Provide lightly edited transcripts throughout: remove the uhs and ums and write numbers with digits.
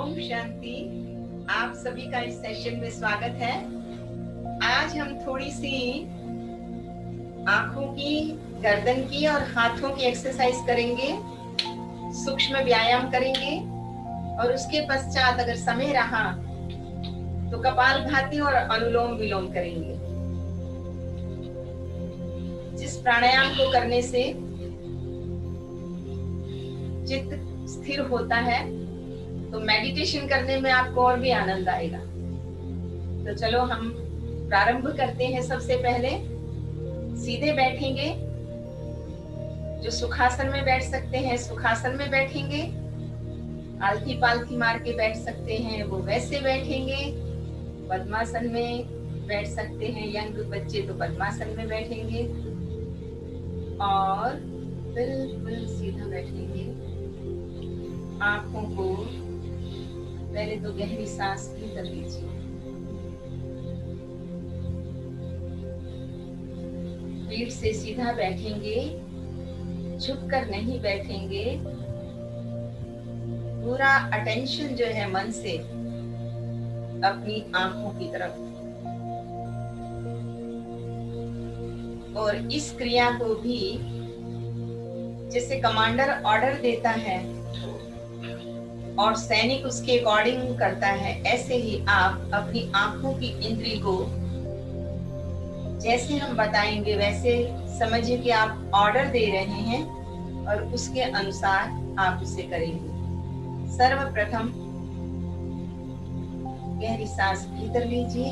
ओम शांति। आप सभी का इस सेशन में स्वागत है। आज हम थोड़ी सी आंखों की, गर्दन की और हाथों की एक्सरसाइज करेंगे, सूक्ष्म व्यायाम करेंगे और उसके पश्चात अगर समय रहा तो कपालभाति और अनुलोम विलोम करेंगे। जिस प्राणायाम को करने से चित्त स्थिर होता है तो मेडिटेशन करने में आपको और भी आनंद आएगा। तो चलो हम प्रारंभ करते हैं। सबसे पहले सीधे बैठेंगे। जो सुखासन में बैठ सकते हैं सुखासन में बैठेंगे, आलथी पालथी मार के बैठ सकते हैं वो वैसे बैठेंगे। पद्मासन में बैठ सकते हैं यंग बच्चे तो पद्मासन में बैठेंगे और बिल्कुल सीधा बैठेंगे। आंखों को पहले तो गहरी सांस भीतर लीजिए, पीठ से सीधा बैठेंगे, झुककर नहीं बैठेंगे। पूरा अटेंशन जो है मन से अपनी आंखों की तरफ। और इस क्रिया को भी जैसे कमांडर ऑर्डर देता है और सैनिक उसके अकॉर्डिंग करता है, ऐसे ही आप अपनी आंखों की इंद्री को जैसे हम बताएंगे वैसे समझिए कि आप ऑर्डर दे रहे हैं और उसके अनुसार आप उसे करेंगे। सर्वप्रथम गहरी सांस भीतर लीजिए,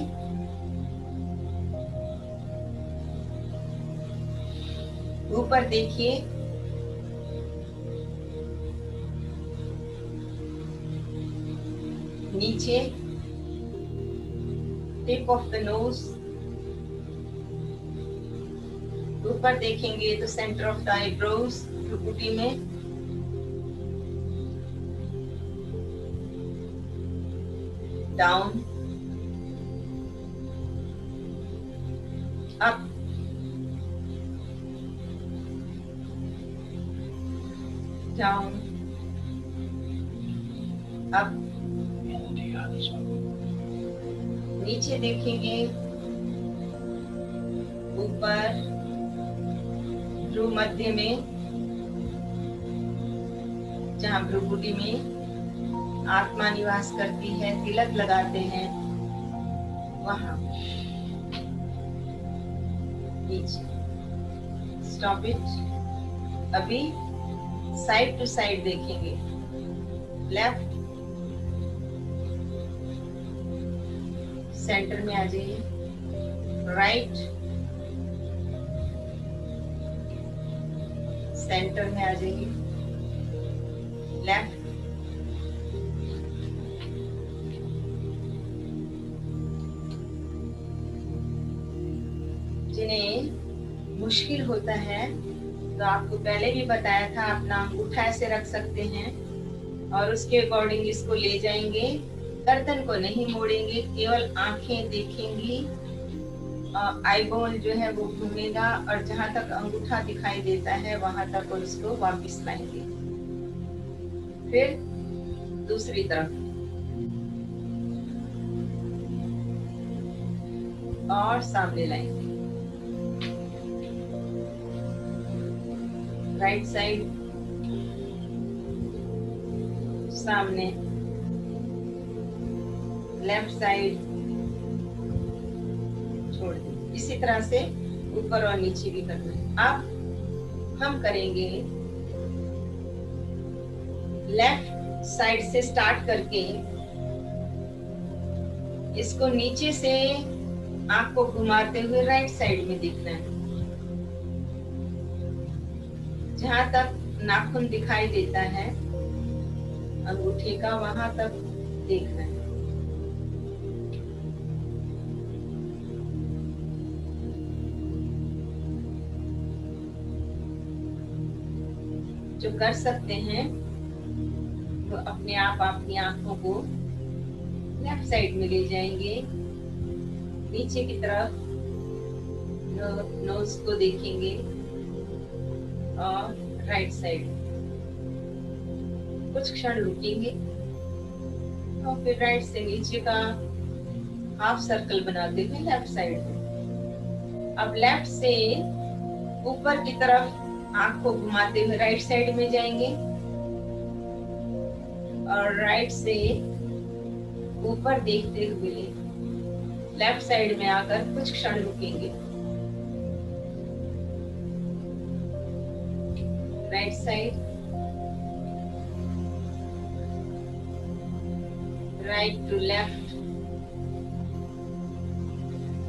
ऊपर देखिए, नीचे टिप ऑफ द नोज, ऊपर देखेंगे तो सेंटर ऑफ द आईब्रोज, भ्रुकुटी में, डाउन, अप, डाउन, अप, नीचे देखेंगे, ऊपर, भ्रू मध्य में जहाँ भ्रुकुटी में आत्मा निवास करती है, तिलक लगाते हैं वहां, नीचे। Stop it. अभी साइड टू साइड देखेंगे, लेफ्ट, सेंटर में आ जाइए, राइट, सेंटर में आ जाइए, लेफ्ट, जिन्हें मुश्किल होता है तो आपको पहले भी बताया था, अपना अंगूठा ऐसे रख सकते हैं और उसके अकॉर्डिंग इसको ले जाएंगे। गर्दन को नहीं मोड़ेंगे, केवल आंखें देखेंगी, आईबॉल जो है वो घूमेगा और जहां तक अंगूठा दिखाई देता है वहां तक और उसको वापस लाएंगे। फिर दूसरी तरफ और सामने लाएंगे, राइट साइड, सामने, लेफ्ट साइड, छोड़ दें। इसी तरह से ऊपर और नीचे भी करना है। अब हम करेंगे लेफ्ट साइड से स्टार्ट करके इसको नीचे से आंख को घुमाते हुए राइट साइड में देखना है। जहां तक नाखून दिखाई देता है अंगूठे का वहां तक देखना है। जो कर सकते हैं तो अपने आप अपनी आंखों को लेफ्ट साइड में ले जाएंगे, नीचे की तरफ नोज को देखेंगे और राइट साइड। कुछ क्षण रुकेंगे, और फिर राइट से नीचे का हाफ सर्कल बनाते हुए लेफ्ट साइड में। अब लेफ्ट से ऊपर की तरफ आंख को घुमाते हुए राइट साइड में जाएंगे और राइट से ऊपर देखते हुए लेफ्ट साइड में आकर कुछ क्षण रुकेंगे। Right side, right to left.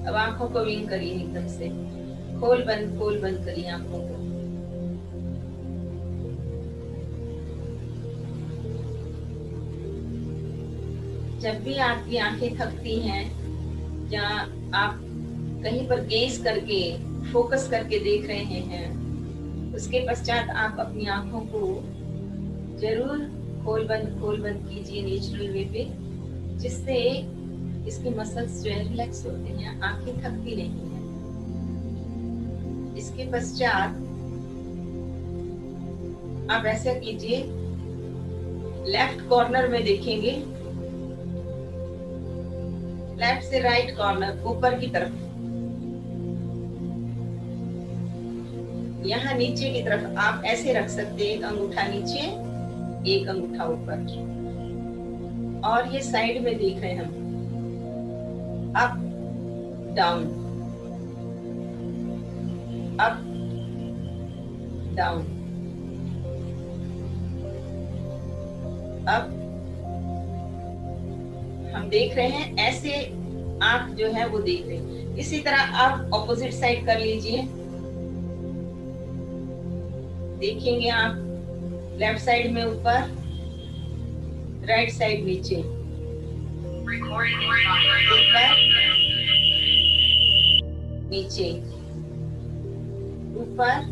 अब आंखों को विंग करिए, एकदम से खोल बंद करिए आंखों को। जब भी आपकी आंखें थकती हैं या आप कहीं पर गेज करके फोकस करके देख रहे हैं, उसके पश्चात आप अपनी आंखों को जरूर खोल बंद कीजिए नेचुरल वे पे, जिससे इसके मसल्स जो है रिलैक्स होते हैं, आंखें थकती नहीं है। इसके पश्चात आप ऐसा कीजिए, लेफ्ट कॉर्नर में देखेंगे, लेफ्ट से राइट कॉर्नर ऊपर की तरफ, यहाँ नीचे की तरफ आप ऐसे रख सकते हैं, एक अंगूठा नीचे एक अंगूठा ऊपर, और ये साइड में देख रहे हैं हम, up down up down up. हम देख रहे हैं ऐसे आंख जो है वो देख रहे हैं। इसी तरह आप ऑपोजिट साइड कर लीजिए, देखेंगे आप लेफ्ट साइड में ऊपर, राइट साइड नीचे, ऊपर नीचे, ऊपर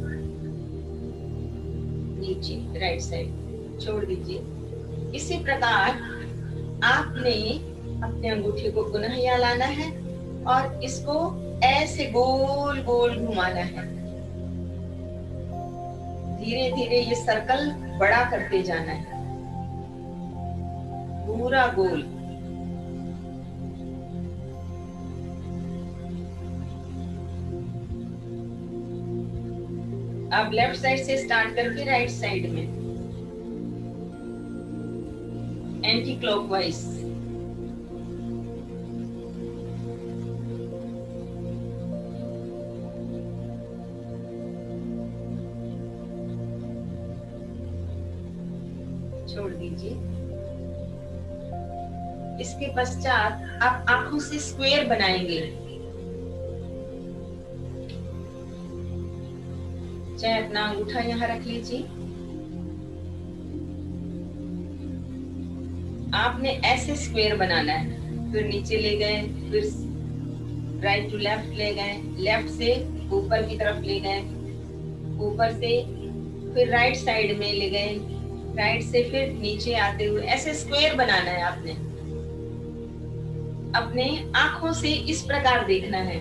नीचे, राइट साइड छोड़ दीजिए। इसी प्रकार आपने अपने अंगूठे को पुनः यहाँ लाना है और इसको ऐसे गोल गोल घुमाना है। धीरे धीरे ये सर्कल बड़ा करते जाना है, पूरा गोल। अब लेफ्ट साइड से स्टार्ट करके राइट साइड में एंटी क्लॉकवाइज। छोड़ दीजिए। इसके पश्चात आप आंखों से स्क्वायर बनाएंगे, चाहे अपना अंगूठा यहाँ रख लीजिए। आपने ऐसे स्क्वायर बनाना है, फिर नीचे ले गए, फिर राइट टू लेफ्ट ले गए, लेफ्ट से ऊपर की तरफ ले गए, ऊपर से फिर राइट साइड में ले गए, राइट से फिर नीचे आते हुए, ऐसे स्क्वायर बनाना है आपने। अपने आंखों से इस प्रकार देखना है।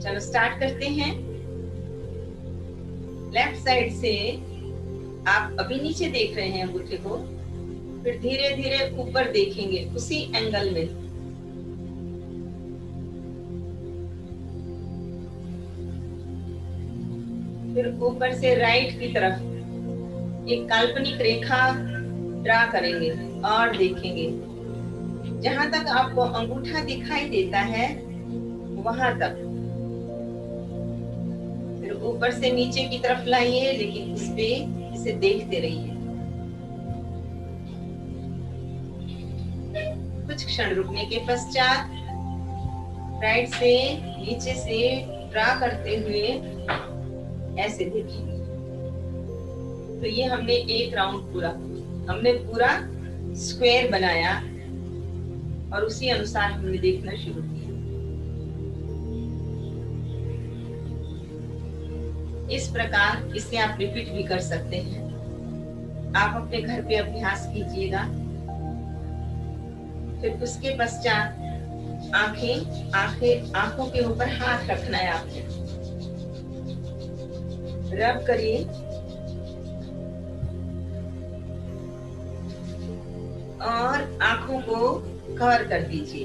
चलो स्टार्ट करते हैं। लेफ्ट साइड से आप अभी नीचे देख रहे हैं अंगूठे को, फिर धीरे धीरे ऊपर देखेंगे उसी एंगल में। फिर ऊपर से राइट की तरफ एक काल्पनिक रेखा ड्रा करेंगे और देखेंगे, जहां तक आपको अंगूठा दिखाई देता है वहां तक। फिर ऊपर से नीचे की तरफ लाइए, लेकिन इस पे इसे देखते रहिए। कुछ क्षण रुकने के पश्चात राइट से नीचे से ड्रा करते हुए ऐसे देखेंगे। तो ये हमने एक राउंड हमने पूरा स्क्वायर बनाया और उसी अनुसार हमने देखना शुरू किया। इस प्रकार इसे आप रिपीट भी कर सकते हैं। आप अपने घर पे अभ्यास कीजिएगा। फिर उसके पश्चात आंखों के ऊपर हाथ रखना है आपको। रब करिए और आंखों को कवर कर दीजिए।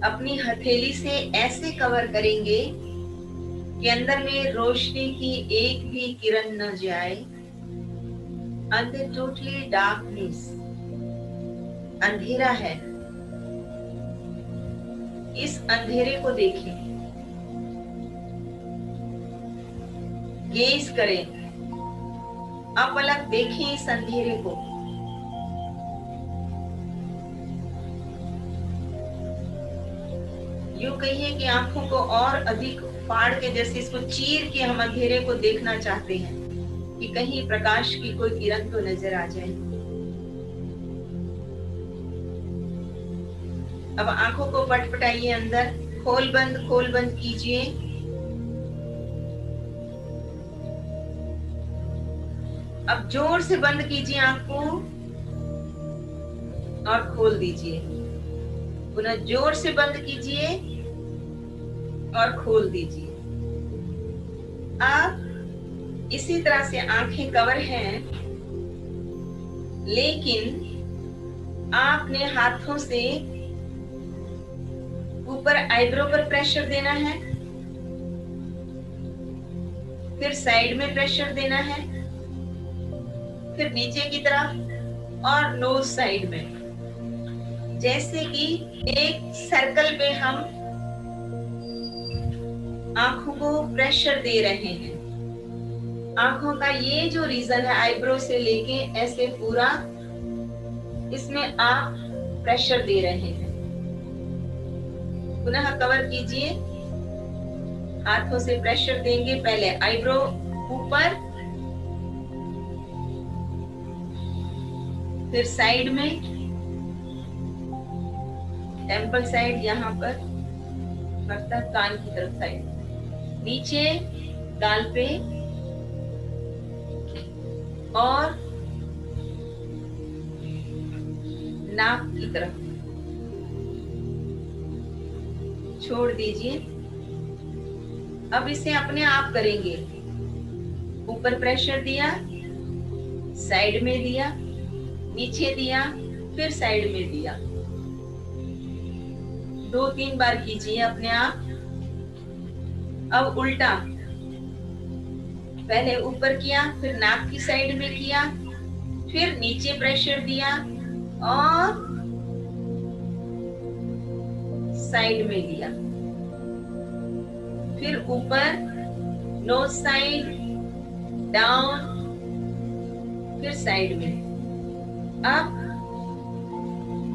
अपनी हथेली से ऐसे कवर करेंगे कि अंदर में रोशनी की एक भी किरण न जाए। अंदर टोटली डार्कनेस, अंधेरा है। इस अंधेरे को देखें, गेज करें, आप अलग देखें इस अंधेरे को। यूं कहिए कि आंखों को और अधिक फाड़ के, जैसे इसको चीर के हम अंधेरे को देखना चाहते हैं कि कहीं प्रकाश की कोई किरण तो नजर आ जाए। अब आंखों को पटपटाइए, अंदर खोल बंद कीजिए। अब जोर से बंद कीजिए आंख को और खोल दीजिए। पुनः जोर से बंद कीजिए और खोल दीजिए। अब इसी तरह से आंखें कवर हैं, लेकिन आपने हाथों से ऊपर आईब्रो पर प्रेशर देना है, फिर साइड में प्रेशर देना है, फिर नीचे की तरफ और नोज साइड में, जैसे कि एक सर्कल पे हम आंखों को प्रेशर दे रहे हैं। आंखों का ये जो रीजन है, आईब्रो से लेके ऐसे पूरा, इसमें आप प्रेशर दे रहे हैं। पुनः कवर कीजिए, हाथों से प्रेशर देंगे। पहले आईब्रो ऊपर, फिर साइड में, टेम्पल साइड, यहाँ पर मतलब कान की तरफ साइड, नीचे गाल पे और नाक की तरफ छोड़ दीजिए। अब इसे अपने आप करेंगे। ऊपर प्रेशर दिया, साइड में दिया, नीचे दिया, फिर साइड में दिया। 2-3 बार कीजिए अपने आप। अब उल्टा, पहले ऊपर किया, फिर नाक की साइड में किया, फिर नीचे प्रेशर दिया और साइड में दिया, फिर ऊपर, नोज साइड, डाउन, फिर साइड में। अब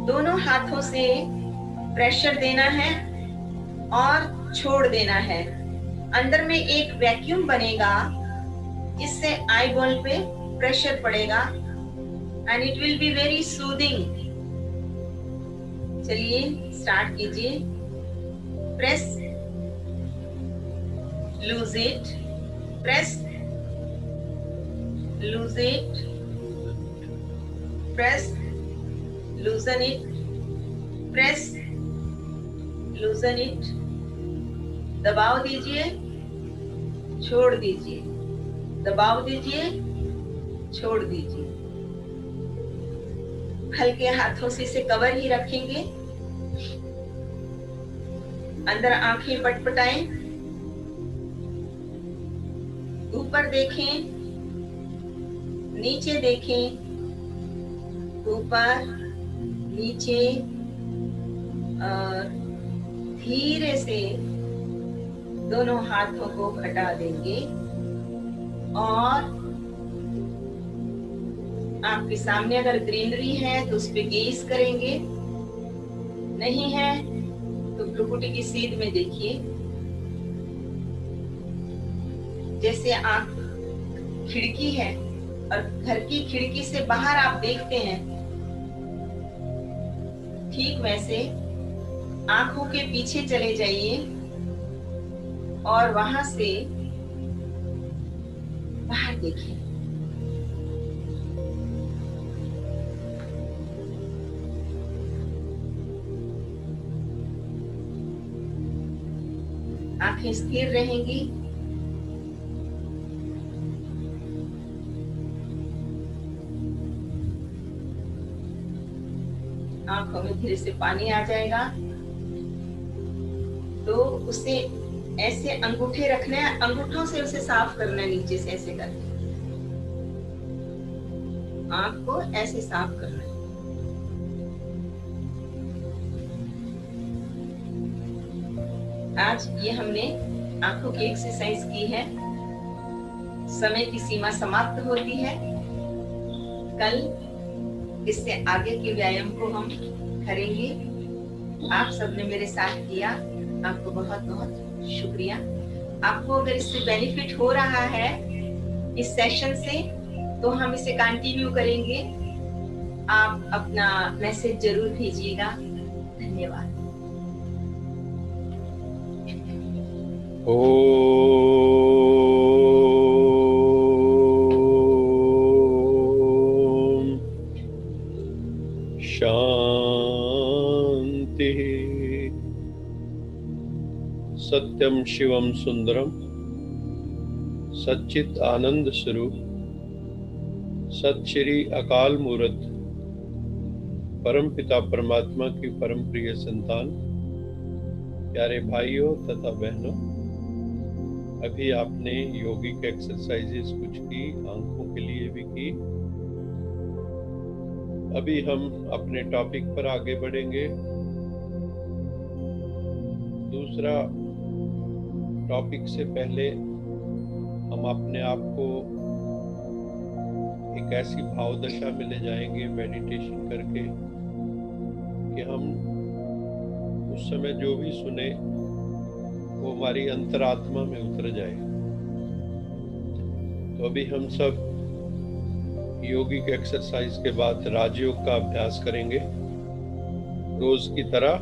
दोनों हाथों से प्रेशर देना है और छोड़ देना है। अंदर में एक वैक्यूम बनेगा, इससे आई बॉल पे प्रेशर पड़ेगा and it will be very soothing. चलिए स्टार्ट कीजिए। Press, lose it, press, lose it, press, लूजन it, press, लूजन it. दबाव दीजिए, छोड़ दीजिए, दबाव दीजिए, छोड़ दीजिए। हल्के हाथों से इसे कवर ही रखेंगे। अंदर आंखें पटपटाएं, ऊपर देखें, नीचे देखें, ऊपर, नीचे, और धीरे से दोनों हाथों को हटा देंगे और आपके सामने अगर ग्रीनरी है तो उस पर गेज करेंगे, नहीं है तो भ्रुकुटी की सीध में देखिए। जैसे आप खिड़की है और घर की खिड़की से बाहर आप देखते हैं, ठीक वैसे आंखों के पीछे चले जाइए और वहां से बाहर देखिए। आंखें स्थिर रहेंगी। आंखों में धीरे से पानी आ जाएगा। तो उसे ऐसे अंगूठे रखने हैं, अंगूठों से उसे साफ करना है, नीचे से ऐसे करके आंख को ऐसे साफ करना है। आज ये हमने आंखों की एक्सरसाइज की है। समय की सीमा समाप्त होती है। कल इससे आगे के व्यायाम को हम करेंगे। आप सबने मेरे साथ किया, आपको बहुत बहुत शुक्रिया। आपको अगर इससे बेनिफिट हो रहा है इस सेशन से, तो हम इसे कंटिन्यू करेंगे। आप अपना मैसेज जरूर भेजिएगा। धन्यवाद। शांति। सत्यम शिवम सुंदरम सच्चित आनंद स्वरूप सत श्री अकाल मूर्त परम पिता परमात्मा की परम प्रिय संतान, प्यारे भाइयों तथा बहनों, अभी आपने योगिक एक्सरसाइजेस कुछ की, आंखों के लिए भी की। अभी हम अपने टॉपिक पर आगे बढ़ेंगे। दूसरा टॉपिक से पहले हम अपने आप को एक ऐसी भाव दशा में ले जाएंगे मेडिटेशन करके कि हम उस समय जो भी सुने वो हमारी अंतरात्मा में उतर जाए। तो अभी हम सब योगिक एक्सरसाइज के बाद राजयोग का अभ्यास करेंगे। रोज की तरह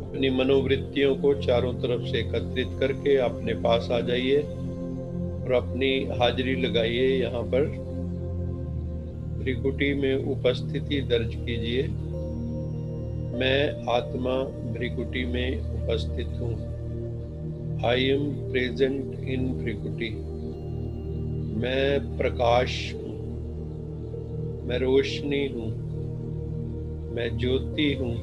अपनी मनोवृत्तियों को चारों तरफ से एकत्रित करके अपने पास आ जाइए और अपनी हाजिरी लगाइए। यहाँ पर भ्रिकुटी में उपस्थिति दर्ज कीजिए। मैं आत्मा भ्रिकुटी में उपस्थित हूँ। I am present in भ्रिकुटी। मैं प्रकाश हूँ, मैं रोशनी हूँ, मैं ज्योति हूँ,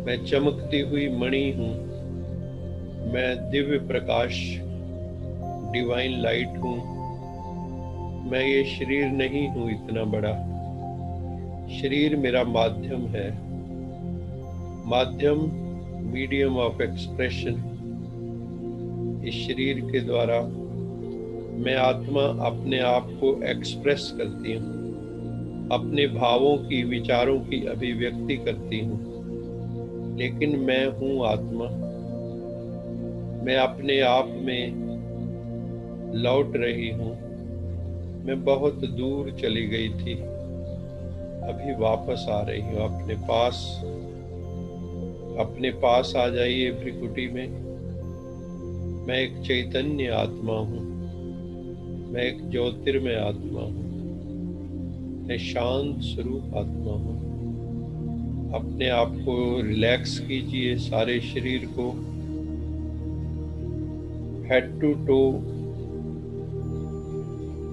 मैं चमकती हुई मणि हूँ, मैं दिव्य प्रकाश डिवाइन लाइट हूँ। मैं ये शरीर नहीं हूँ इतना बड़ा। शरीर मेरा माध्यम है, माध्यम मीडियम ऑफ एक्सप्रेशन। इस शरीर के द्वारा मैं आत्मा अपने आप को एक्सप्रेस करती हूँ, अपने भावों की, विचारों की अभिव्यक्ति करती हूँ। लेकिन मैं हूँ आत्मा। मैं अपने आप में लौट रही हूँ। मैं बहुत दूर चली गई थी, अभी वापस आ रही हूँ अपने पास आ जाइए भ्रिकुटी में। मैं एक चैतन्य आत्मा हूँ, मैं एक ज्योतिर्मय आत्मा हूँ, मैं शांत स्वरूप आत्मा हूँ। अपने आप को रिलैक्स कीजिए, सारे शरीर को हेड टू टो,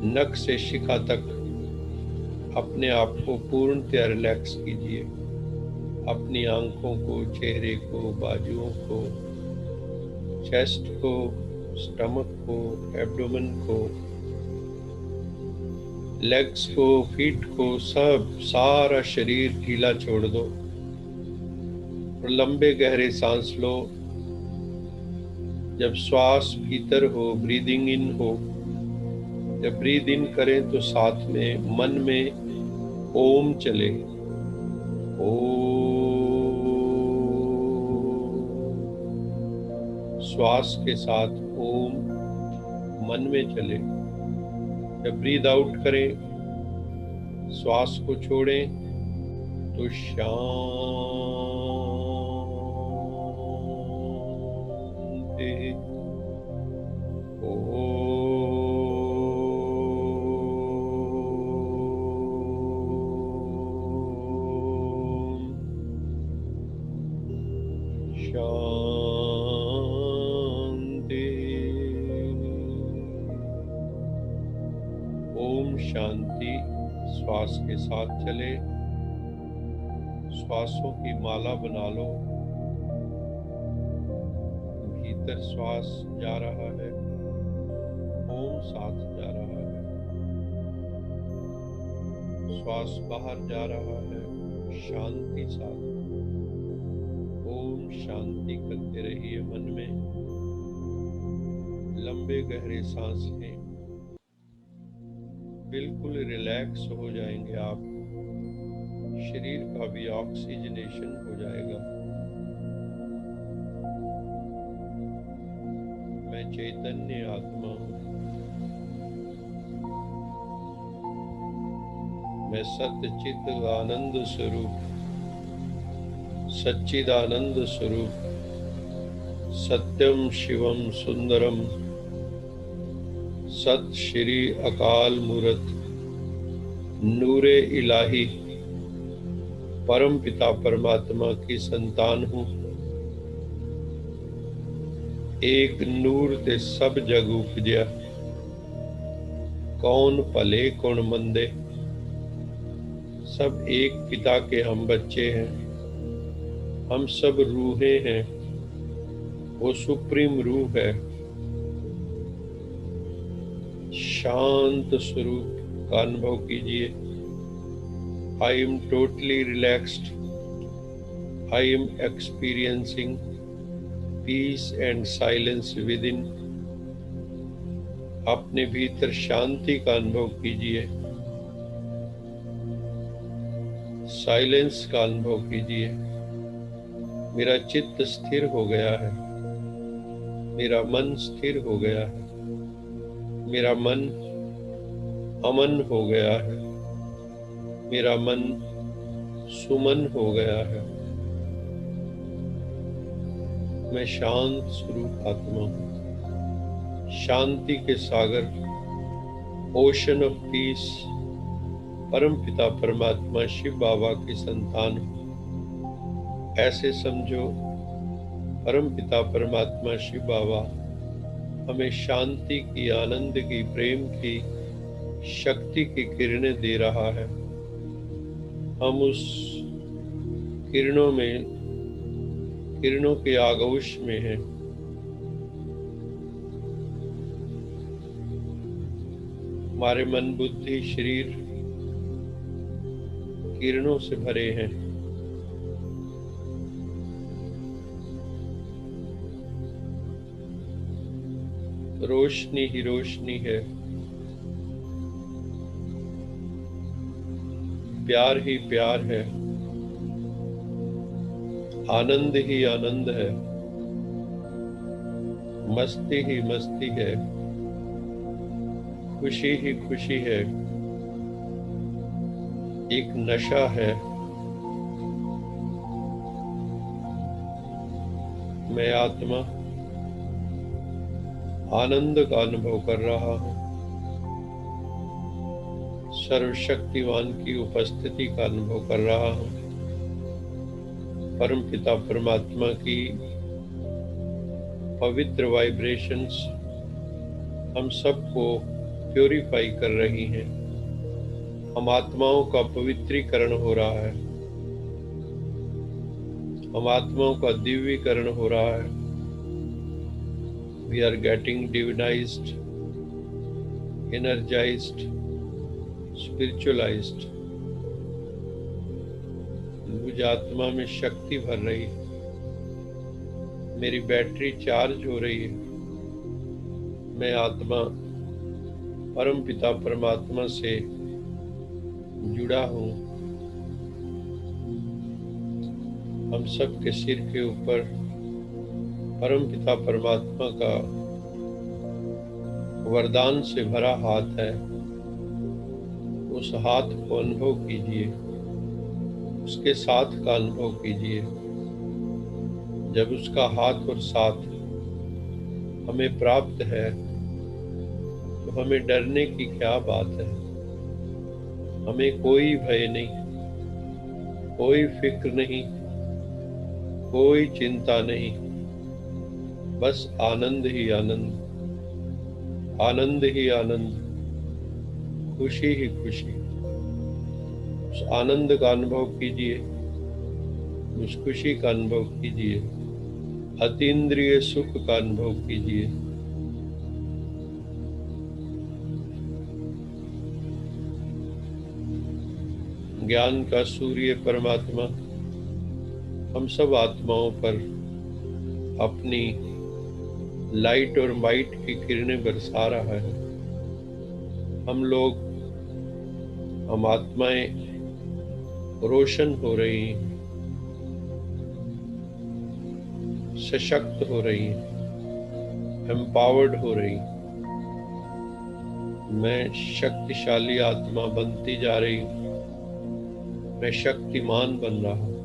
नख से शिखा तक अपने आप को पूर्णतया रिलैक्स कीजिए। अपनी आंखों को, चेहरे को, बाजुओं को, चेस्ट को, स्टमक को, एब्डोमेन को, लेग्स को, फीट को, सब सारा शरीर ढीला छोड़ दो और लंबे गहरे सांस लो। जब श्वास भीतर हो, ब्रीदिंग इन हो, जब ब्रीद इन करें तो साथ में मन में ओम चले। श्वास के साथ ओम मन में चले। जब ब्रीद आउट करें, श्वास को छोड़ें तो शांति। ओम शांति। श्वास के साथ चले। श्वासों की माला बना लो। भीतर श्वास जा रहा है, ओम साथ जा रहा है। श्वास बाहर जा रहा है, शांति साथ। ओम शांति करते रहिए मन में। लंबे गहरे सांस लें, बिल्कुल रिलैक्स हो जाएंगे आप। शरीर का भी ऑक्सीजनेशन हो जाएगा। मैं चैतन्य आत्मा हूँ। मैं सत्य चित्त आनंद स्वरूप, सच्चिदानंद स्वरूप, सत्यम शिवम सुंदरम, सत श्री अकाल मूरत, नूरे इलाही, परम पिता परमात्मा की संतान हूँ। एक नूर ते सब जग उपजया, कौन भले कौन मंदे। सब एक पिता के हम बच्चे हैं। हम सब रूहें हैं। वो सुप्रीम रूह है। शांत स्वरूप का अनुभव कीजिए। I am totally relaxed. I am experiencing peace and silence within. अपने भीतर शांति का अनुभव कीजिए। साइलेंस का अनुभव कीजिए। मेरा चित्त स्थिर हो गया है। मेरा मन स्थिर हो गया है। मेरा मन अमन हो गया है। मेरा मन सुमन हो गया है। मैं शांत स्वरूप आत्मा हूँ। शांति के सागर, ओशन ऑफ पीस, परम पिता परमात्मा शिव बाबा की संतान हूँ। ऐसे समझो, परम पिता परमात्मा शिव बाबा हमें शांति की, आनंद की, प्रेम की, शक्ति की किरणें दे रहा है। हम उस किरणों के आगोश में हैं। हमारे मन, बुद्धि, शरीर किरणों से भरे हैं। रोशनी ही रोशनी है। प्यार ही प्यार है। आनंद ही आनंद है। मस्ती ही मस्ती है। खुशी ही खुशी है। एक नशा है। मैं आत्मा आनंद का अनुभव कर रहा हूँ। सर्वशक्तिवान की उपस्थिति का अनुभव कर रहा हूँ। परम पिता परमात्मा की पवित्र वाइब्रेशंस हम सबको प्योरीफाई कर रही हैं। हम आत्माओं का पवित्रीकरण हो रहा है। हम आत्माओं का दिव्यीकरण हो रहा है। We are getting divinized, energized, spiritualized. मुझ आत्मा में शक्ति भर रही है। मेरी बैटरी चार्ज हो रही है। मैं आत्मा परम पिता परमात्मा से जुड़ा हूँ। हम सब के सिर के ऊपर परम पिता परमात्मा का वरदान से भरा हाथ है। उस हाथ को अनुभव कीजिए। उसके साथ का अनुभव कीजिए। जब उसका हाथ और साथ हमें प्राप्त है तो हमें डरने की क्या बात है। हमें कोई भय नहीं, कोई फिक्र नहीं, कोई चिंता नहीं। बस आनंद ही आनंद, आनंद ही आनंद, खुशी ही खुशी। उस आनंद का अनुभव कीजिए। उस खुशी का अनुभव कीजिए, अतीन्द्रिय सुख का अनुभव कीजिए। ज्ञान का सूर्य परमात्मा हम सब आत्माओं पर अपनी लाइट और माइट की किरणें बरसा रहा है। हम लोग, हम आत्माएं रोशन हो रही हैं, सशक्त हो रही हैं, एम्पावर्ड हो रही हैं। मैं शक्तिशाली आत्मा बनती जा रही हूँ, मैं शक्तिमान बन रहा हूँ।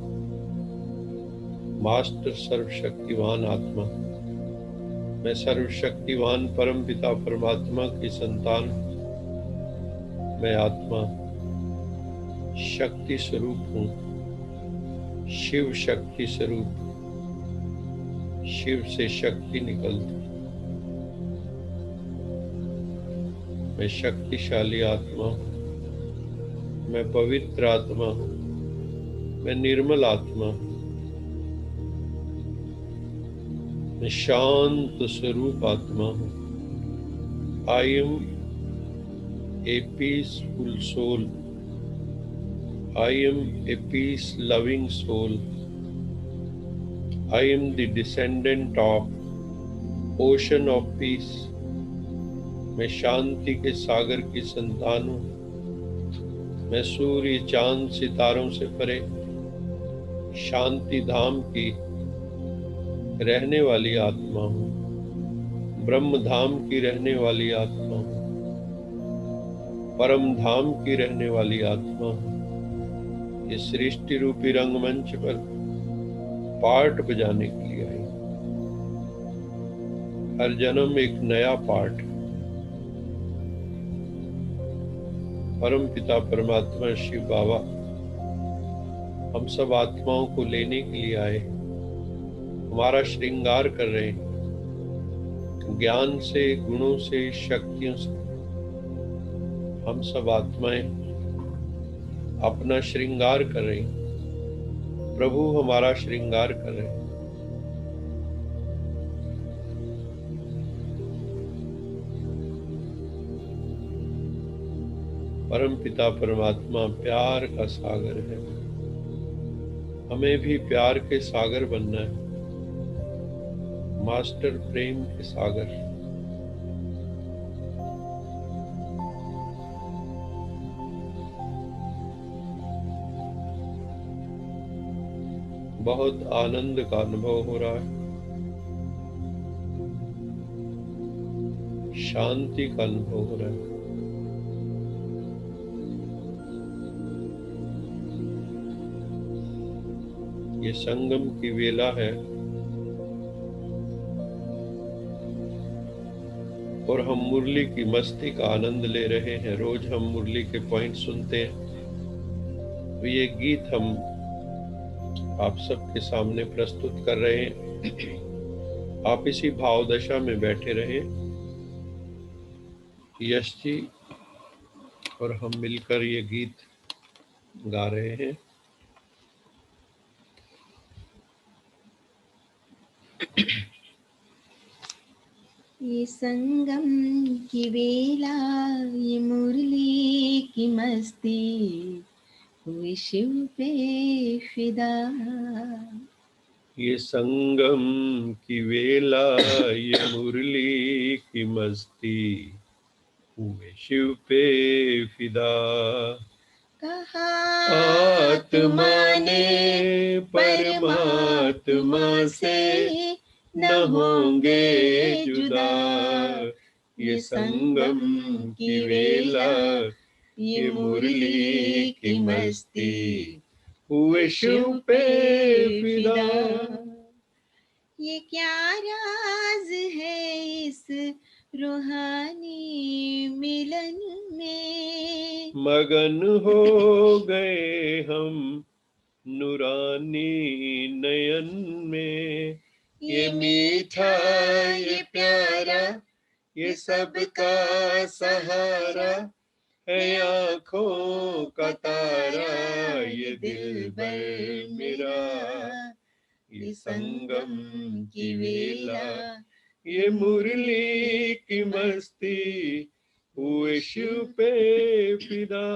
मास्टर सर्वशक्तिवान आत्मा, मैं सर्वशक्तिवान परमपिता परमात्मा की संतान। मैं आत्मा शक्ति स्वरूप हूँ, शिव शक्ति स्वरूप। शिव से शक्ति निकलती। मैं शक्तिशाली आत्मा हूँ, मैं पवित्र आत्मा हूँ, मैं निर्मल आत्मा हूँ, मैं शांत स्वरूप आत्मा हूँ। I am a peaceful soul, I am a peace loving soul, I am the descendant of ocean of peace. मैं शांति के सागर की संतान हूँ। मैं सूर्य चांद सितारों से परे शांति धाम की रहने वाली आत्मा हूँ, ब्रह्म धाम की रहने वाली आत्मा हूँ, परम धाम की रहने वाली आत्मा हूँ। इस सृष्टि रूपी रंगमंच पर पार्ट बजाने के लिए आई। हर जन्म एक नया पार्ट। परम पिता परमात्मा शिव बाबा हम सब आत्माओं को लेने के लिए आए, हमारा श्रृंगार कर रहे हैं। ज्ञान से, गुणों से, शक्तियों से हम सब आत्माएं अपना श्रृंगार कर रही हैं। प्रभु हमारा श्रृंगार कर रहे हैं। परम पिता परमात्मा प्यार का सागर है। हमें भी प्यार के सागर बनना है, मास्टर प्रेम के सागर। बहुत आनंद का अनुभव हो रहा है, शांति का अनुभव हो रहा है। ये संगम की वेला है और हम मुरली की मस्ती का आनंद ले रहे हैं। रोज हम मुरली के पॉइंट सुनते हैं, तो ये गीत हम आप सबके सामने प्रस्तुत कर रहे हैं। आप इसी भाव दशा में बैठे रहे। यश जी और हम मिलकर ये गीत गा रहे हैं। ये संगम की वेला, ये मुरली की मस्ती, हुए शिव पे फिदा। ये संगम की वेला, ये मुरली की मस्ती, हुए शिव पे फिदा। कहा आत्मा ने परमात्मा से न होंगे जुदा। ये संगम की वेला, ये मुरली की मस्ती, हुए शिव पे फिदा। ये क्या राज है इस रूहानी मिलन में, मगन हो गए हम नूरानी नयन में। ये मीठा, ये प्यारा, ये सबका सहारा, है आँखों का तारा ये दिलबर मेरा, ये संगम की वेला, ये मुरली की मस्ती, हुए शिव पे फिदा।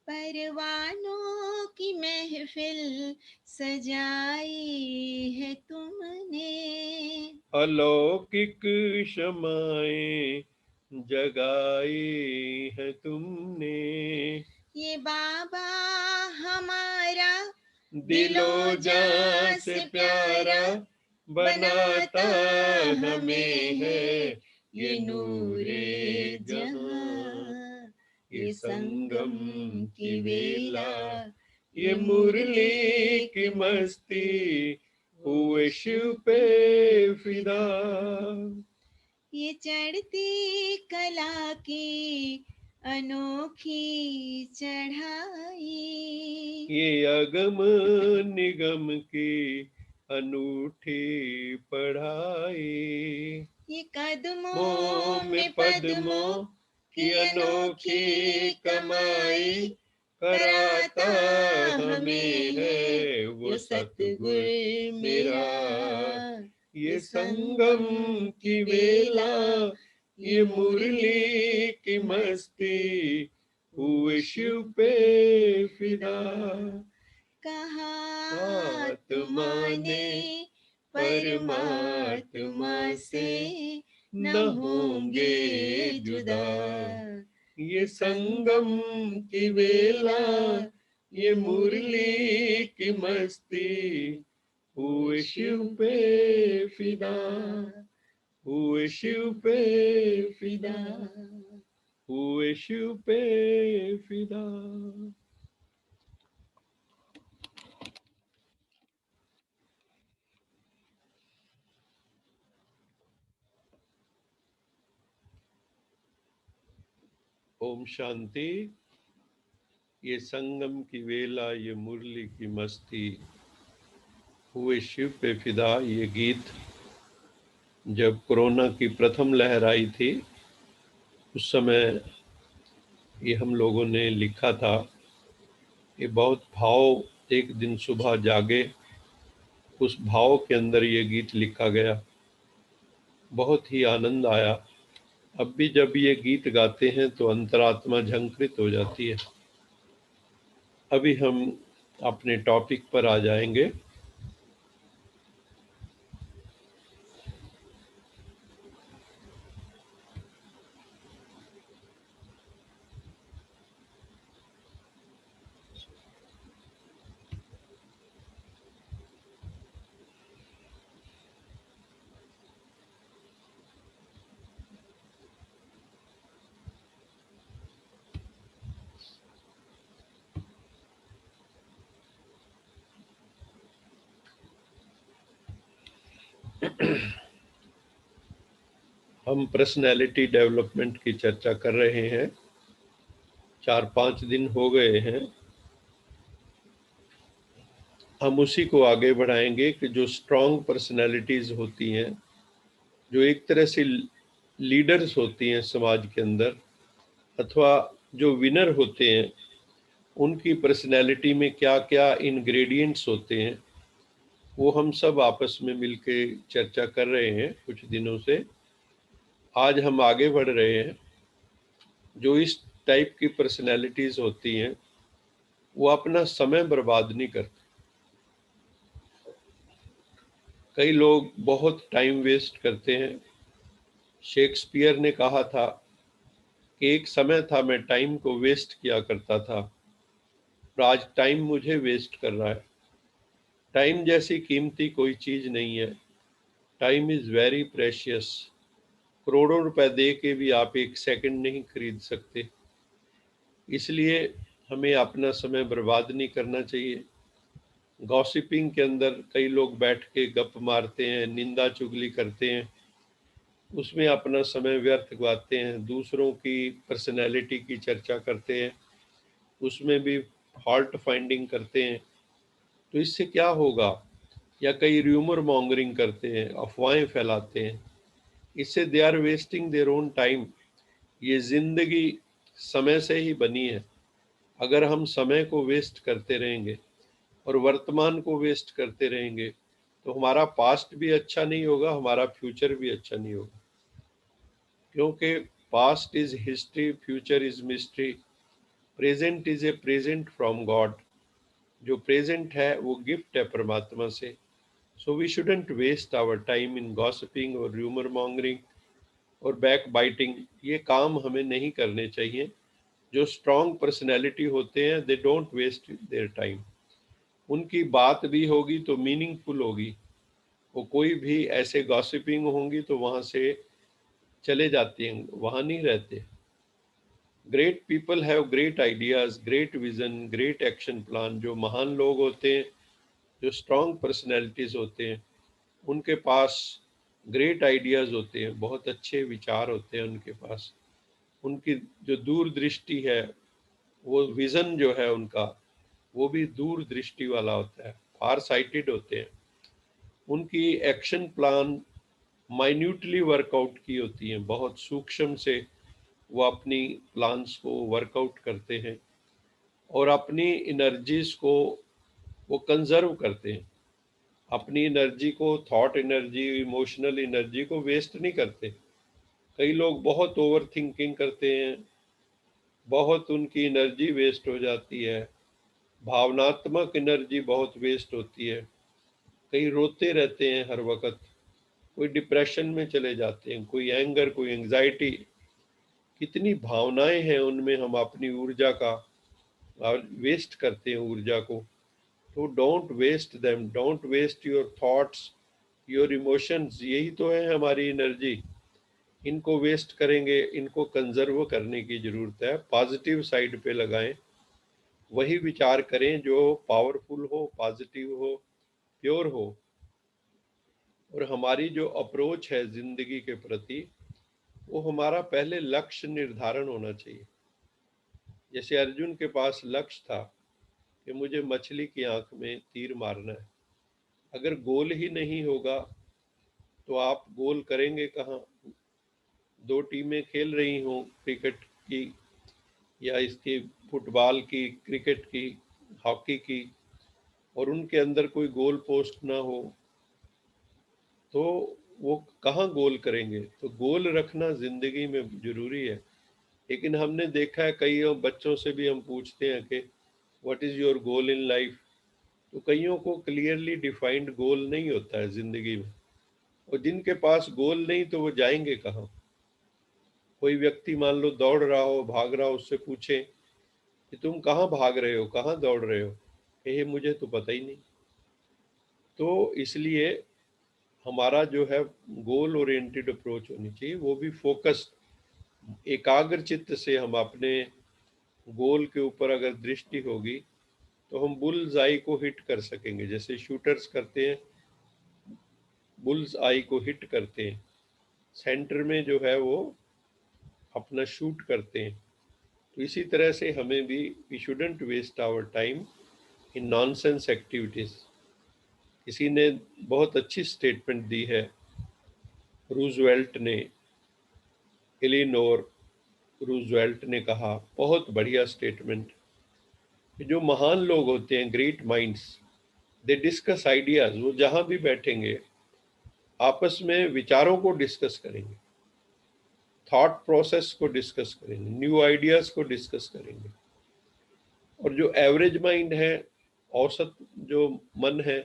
परवानों की महफिल सजाई है तुमने, अलौकिक क्षमाएं जगाई है तुमने, ये बाबा हमारा दिलो जान से प्यारा बनाता हमें है ये नूरे जहां, ये संगम की वेला, ये मुरली की मस्ती, हुए शिव पे फिदा। ये चढ़ती कला की अनोखी चढ़ाई, ये अगम निगम की अनूठी पढ़ाई, ये कदमों मों में पद्मों की अनोखी कमाई, कराता हमें है वो सतगुर मेरा, ये संगम की वेला, ये मुरली की मस्ती, हुए शिव पे फिदा। कहा आत्मा ने परमात्मा से न होंगे जुदा, ये संगम की वेला, ये मुरली की मस्ती, हुए शिव पे फिदा, हुए शिव पे फिदा, हुए शिव पे फिदा। ओम शांति। ये संगम की वेला, ये मुरली की मस्ती, हुए शिव पे फिदा, ये गीत जब कोरोना की प्रथम लहर आई थी उस समय ये हम लोगों ने लिखा था। ये बहुत भाव, एक दिन सुबह जागे उस भाव के अंदर ये गीत लिखा गया, बहुत ही आनंद आया। अब भी जब ये गीत गाते हैं तो अंतरात्मा झंकृत हो जाती है। अभी हम अपने टॉपिक पर आ जाएंगे। हम पर्सनैलिटी डेवलपमेंट की चर्चा कर रहे हैं। 4-5 दिन हो गए हैं। हम उसी को आगे बढ़ाएंगे कि जो स्ट्रॉन्ग पर्सनैलिटीज होती हैं, जो एक तरह से लीडर्स होती हैं समाज के अंदर, अथवा जो विनर होते हैं, उनकी पर्सनैलिटी में क्या क्या इंग्रेडिएंट्स होते हैं, वो हम सब आपस में मिलके चर्चा कर रहे हैं कुछ दिनों से। आज हम आगे बढ़ रहे हैं। जो इस टाइप की पर्सनैलिटीज होती हैं वो अपना समय बर्बाद नहीं करते। कई लोग बहुत टाइम वेस्ट करते हैं। शेक्सपियर ने कहा था कि एक समय था मैं टाइम को वेस्ट किया करता था, और आज टाइम मुझे वेस्ट कर रहा है। टाइम जैसी कीमती कोई चीज नहीं है। Time is very precious. करोड़ों रुपए दे के भी आप एक सेकंड नहीं खरीद सकते। इसलिए हमें अपना समय बर्बाद नहीं करना चाहिए। गॉसिपिंग के अंदर कई लोग बैठ के गप मारते हैं, निंदा चुगली करते हैं, उसमें अपना समय व्यर्थ गवाते हैं। दूसरों की पर्सनैलिटी की चर्चा करते हैं, उसमें भी फॉल्ट फाइंडिंग करते हैं। तो इससे क्या होगा? या कई र्यूमर मॉन्गरिंग करते हैं, अफवाहें फैलाते हैं। इससे they are wasting their own time. ये जिंदगी समय से ही बनी है। अगर हम समय को वेस्ट करते रहेंगे और वर्तमान को वेस्ट करते रहेंगे तो हमारा पास्ट भी अच्छा नहीं होगा, हमारा फ्यूचर भी अच्छा नहीं होगा। क्योंकि past is history, future is mystery, present is a present from God. जो प्रेजेंट है वो गिफ्ट है परमात्मा से। So we shouldn't waste our time in gossiping और र्यूमर मॉन्गरिंग और बैक बाइटिंग। ये काम हमें नहीं करने चाहिए। जो स्ट्रॉन्ग पर्सनैलिटी होते हैं they don't waste their time. उनकी बात भी होगी तो मीनिंगफुल होगी। वो कोई भी ऐसे गॉसिपिंग होंगी तो वहाँ से चले जाते हैं, वहाँ नहीं रहते। Great people have great ideas, great vision, great action plan. जो महान लोग होते हैं, जो स्ट्रॉन्ग पर्सनैलिटीज होते हैं, उनके पास ग्रेट आइडियाज होते हैं, बहुत अच्छे विचार होते हैं उनके पास। उनकी जो दूरदृष्टि है, वो विजन जो है उनका, वो भी दूरदृष्टि वाला होता है, फार साइटेड होते हैं। उनकी एक्शन प्लान माइन्यूटली वर्कआउट की होती हैं, बहुत सूक्ष्म से वो अपनी प्लान्स को वर्कआउट करते हैं और अपनी एनर्जीज को वो कंजर्व करते हैं। अपनी एनर्जी को, थॉट एनर्जी, इमोशनल एनर्जी को वेस्ट नहीं करते। कई लोग बहुत ओवर थिंकिंग करते हैं, बहुत उनकी एनर्जी वेस्ट हो जाती है, भावनात्मक एनर्जी बहुत वेस्ट होती है। कई रोते रहते हैं हर वक्त, कोई डिप्रेशन में चले जाते हैं, कोई एंगर, कोई एंजाइटी। कितनी भावनाएं हैं उनमें, हम अपनी ऊर्जा का वेस्ट करते हैं ऊर्जा को। तो don't waste them, don't waste your thoughts, your emotions. यही तो है हमारी एनर्जी। इनको वेस्ट करेंगे, इनको कंजर्व करने की जरूरत है। पॉजिटिव साइड पे लगाएं, वही विचार करें जो पावरफुल हो, पॉजिटिव हो, प्योर हो। और हमारी जो अप्रोच है जिंदगी के प्रति, वो हमारा पहले लक्ष्य निर्धारण होना चाहिए। जैसे अर्जुन के पास लक्ष्य था कि मुझे मछली की आंख में तीर मारना है। अगर गोल ही नहीं होगा तो आप गोल करेंगे कहाँ? दो टीमें खेल रही हों क्रिकेट की, या इसकी फुटबॉल की, क्रिकेट की, हॉकी की, और उनके अंदर कोई गोल पोस्ट ना हो, तो वो कहाँ गोल करेंगे? तो गोल रखना जिंदगी में जरूरी है। लेकिन हमने देखा है कई बच्चों से भी हम पूछते हैं कि what is your goal in life, तो कईयों को क्लियरली डिफाइंड गोल नहीं होता है जिंदगी में। और जिनके पास गोल नहीं तो वो जाएंगे कहाँ? कोई व्यक्ति मान लो दौड़ रहा हो, भाग रहा हो, उससे पूछे कि तुम कहाँ भाग रहे हो, कहाँ दौड़ रहे हो, ये मुझे तो पता ही नहीं। तो इसलिए हमारा जो है गोल ओरिएंटेड अप्रोच होनी चाहिए, वो भी फोकस्ड, एकाग्र चित्त से। हम अपने गोल के ऊपर अगर दृष्टि होगी तो हम बुल्स आई को हिट कर सकेंगे। जैसे शूटर्स करते हैं, बुल्स आई को हिट करते हैं, सेंटर में जो है वो अपना शूट करते हैं। तो इसी तरह से हमें भी, we shouldn't waste our time in nonsense activities. किसी ने बहुत अच्छी स्टेटमेंट दी है, रूजवेल्ट ने, एलिनोर रूजवेल्ट ने कहा, बहुत बढ़िया स्टेटमेंट, कि जो महान लोग होते हैं, great minds, they discuss ideas. वो जहां भी बैठेंगे आपस में विचारों को डिस्कस करेंगे, थॉट प्रोसेस को डिस्कस करेंगे, न्यू आइडियाज को डिस्कस करेंगे। और जो एवरेज माइंड है, औसत जो मन है,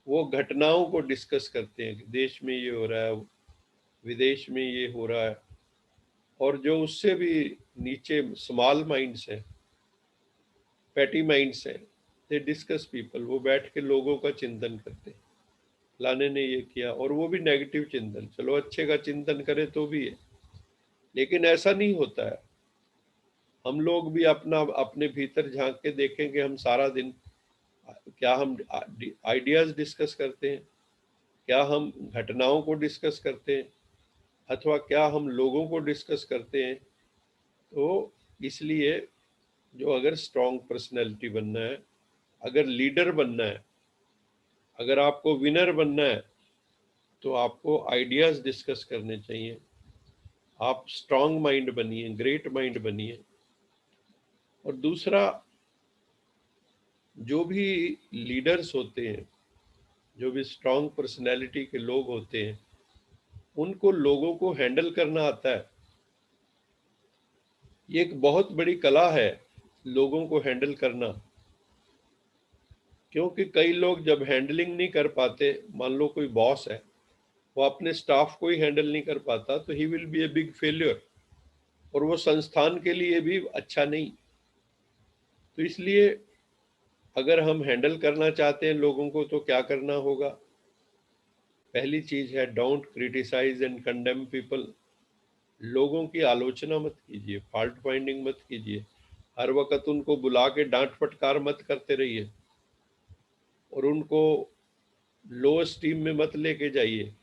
वो घटनाओं को डिस्कस करते हैं कि देश में ये हो रहा है, विदेश में ये हो रहा है। और जो उससे भी नीचे स्मॉल माइंड्स हैं, पैटी माइंड्स हैं, दे डिस्कस पीपल। वो बैठ के लोगों का चिंतन करते हैं, फलाने ने ये किया, और वो भी नेगेटिव चिंतन। चलो अच्छे का चिंतन करे तो भी है, लेकिन ऐसा नहीं होता है। हम लोग भी अपना अपने भीतर झांक के देखेंगे, हम सारा दिन क्या हम आइडियाज डिस्कस करते हैं, क्या हम घटनाओं को डिस्कस करते हैं, अथवा क्या हम लोगों को डिस्कस करते हैं। तो इसलिए जो अगर स्ट्रॉन्ग पर्सनैलिटी बनना है, अगर लीडर बनना है, अगर आपको विनर बनना है, तो आपको आइडियाज डिस्कस करने चाहिए, आप स्ट्रांग माइंड बनिए, ग्रेट माइंड बनिए। और दूसरा, जो भी लीडर्स होते हैं, जो भी स्ट्रांग पर्सनैलिटी के लोग होते हैं, उनको लोगों को हैंडल करना आता है। ये एक बहुत बड़ी कला है, लोगों को हैंडल करना। क्योंकि कई लोग जब हैंडलिंग नहीं कर पाते, मान लो कोई बॉस है, वो अपने स्टाफ को ही हैंडल नहीं कर पाता, तो he will be a big failure, और वो संस्थान के लिए भी अच्छा नहीं। तो इसलिए अगर हम हैंडल करना चाहते हैं लोगों को, तो क्या करना होगा? पहली चीज है, don't criticise and condemn people. लोगों की आलोचना मत कीजिए, फॉल्ट फाइंडिंग मत कीजिए, हर वक्त उनको बुला के डांट फटकार मत करते रहिए, और उनको लो स्टीम में मत लेके जाइए।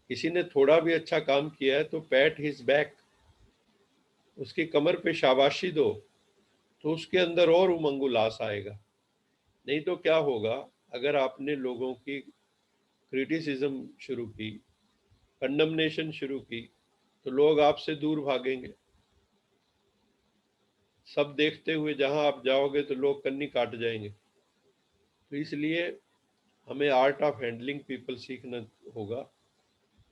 किसी ने थोड़ा भी अच्छा काम किया है तो पैट हिज बैक, उसकी कमर पे शाबाशी दो, तो उसके अंदर और उमंग उल्लास आएगा। नहीं तो क्या होगा, अगर आपने लोगों की क्रिटिसिज्म शुरू की, कंडमनेशन शुरू की, तो लोग आपसे दूर भागेंगे। सब देखते हुए जहां आप जाओगे तो लोग कन्नी काट जाएंगे। तो इसलिए हमें आर्ट ऑफ हैंडलिंग पीपल सीखना होगा,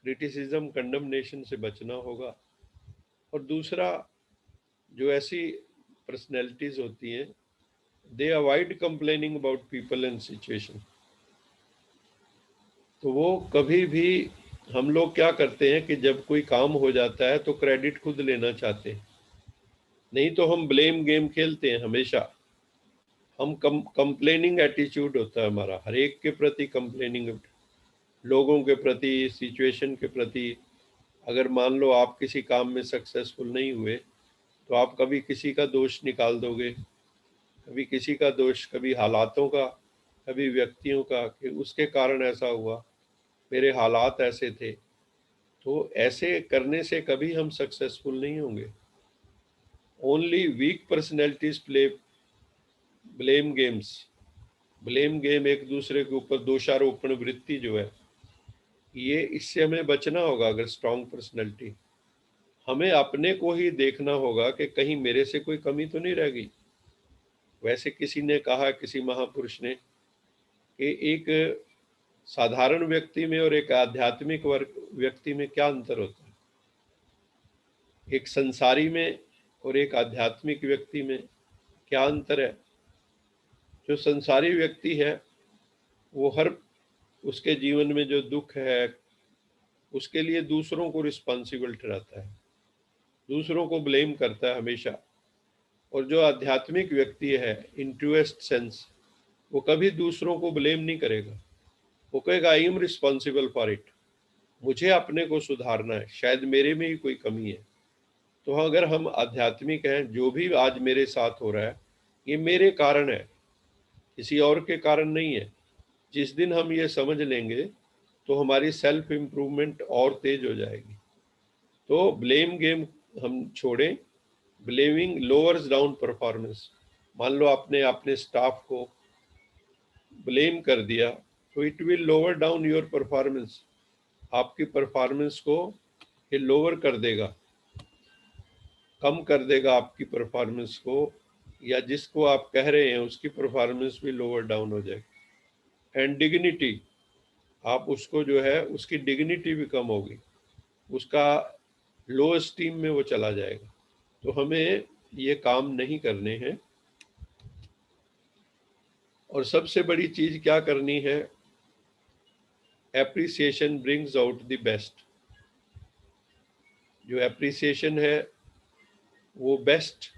क्रिटिसिज्म कंडमनेशन से बचना होगा। और दूसरा, जो ऐसी पर्सनैलिटीज होती हैं, दे avoid complaining about people and situation. तो वो कभी भी, हम लोग क्या करते हैं कि जब कोई काम हो जाता है तो क्रेडिट खुद लेना चाहते हैं, नहीं तो हम ब्लेम गेम खेलते हैं हमेशा। हम कंप्लेनिंग एटीट्यूड होता है हमारा, हर एक के प्रति कंप्लेनिंग, लोगों के प्रति, सिचुएशन के प्रति। अगर मान लो आप किसी काम में सक्सेसफुल नहीं हुए, तो आप कभी किसी का दोष निकाल दोगे, कभी किसी का दोष, कभी हालातों का, कभी व्यक्तियों का, कि उसके कारण ऐसा हुआ, मेरे हालात ऐसे थे। तो ऐसे करने से कभी हम सक्सेसफुल नहीं होंगे। Only weak personalities play blame games. Blame game, एक दूसरे के ऊपर दोषारोपण वृत्ति जो है, ये, इससे हमें बचना होगा। अगर स्ट्रांग पर्सनैलिटी, हमें अपने को ही देखना होगा कि कहीं मेरे से कोई कमी तो नहीं रह गई। वैसे किसी ने कहा, किसी महापुरुष ने, कि एक साधारण व्यक्ति में और एक आध्यात्मिक वर्ग व्यक्ति में क्या अंतर होता है, एक संसारी में और एक आध्यात्मिक व्यक्ति में क्या अंतर है। जो संसारी व्यक्ति है, वो हर, उसके जीवन में जो दुख है, उसके लिए दूसरों को रिस्पॉन्सिबल ठहराता है, दूसरों को ब्लेम करता है हमेशा। और जो आध्यात्मिक व्यक्ति है, इन ट्रूएस्ट सेंस, वो कभी दूसरों को ब्लेम नहीं करेगा। वो कहेगा, I am responsible for it, मुझे अपने को सुधारना है, शायद मेरे में ही कोई कमी है। तो अगर हम आध्यात्मिक हैं, जो भी आज मेरे साथ हो रहा है, ये मेरे कारण है, किसी और के कारण नहीं है। जिस दिन हम ये समझ लेंगे, तो हमारी सेल्फ इम्प्रूवमेंट और तेज हो जाएगी। तो ब्लेम गेम हम छोड़ें। Blaming lowers down performance. मान लो आपने अपने स्टाफ को ब्लेम कर दिया, तो it will lower down your performance. आपकी परफॉर्मेंस को ये लोअर कर देगा, कम कर देगा आपकी परफॉर्मेंस को, या जिसको आप कह रहे हैं उसकी परफॉर्मेंस भी लोअर डाउन हो जाएगी। एंड डिग्निटी, आप उसको जो है, उसकी डिग्निटी भी कम होगी, उसका लो स्टीम में वो चला जाएगा। तो हमें ये काम नहीं करने हैं। और सबसे बड़ी चीज क्या करनी है, appreciation brings out the best. जो एप्रिसिएशन है, वो बेस्ट,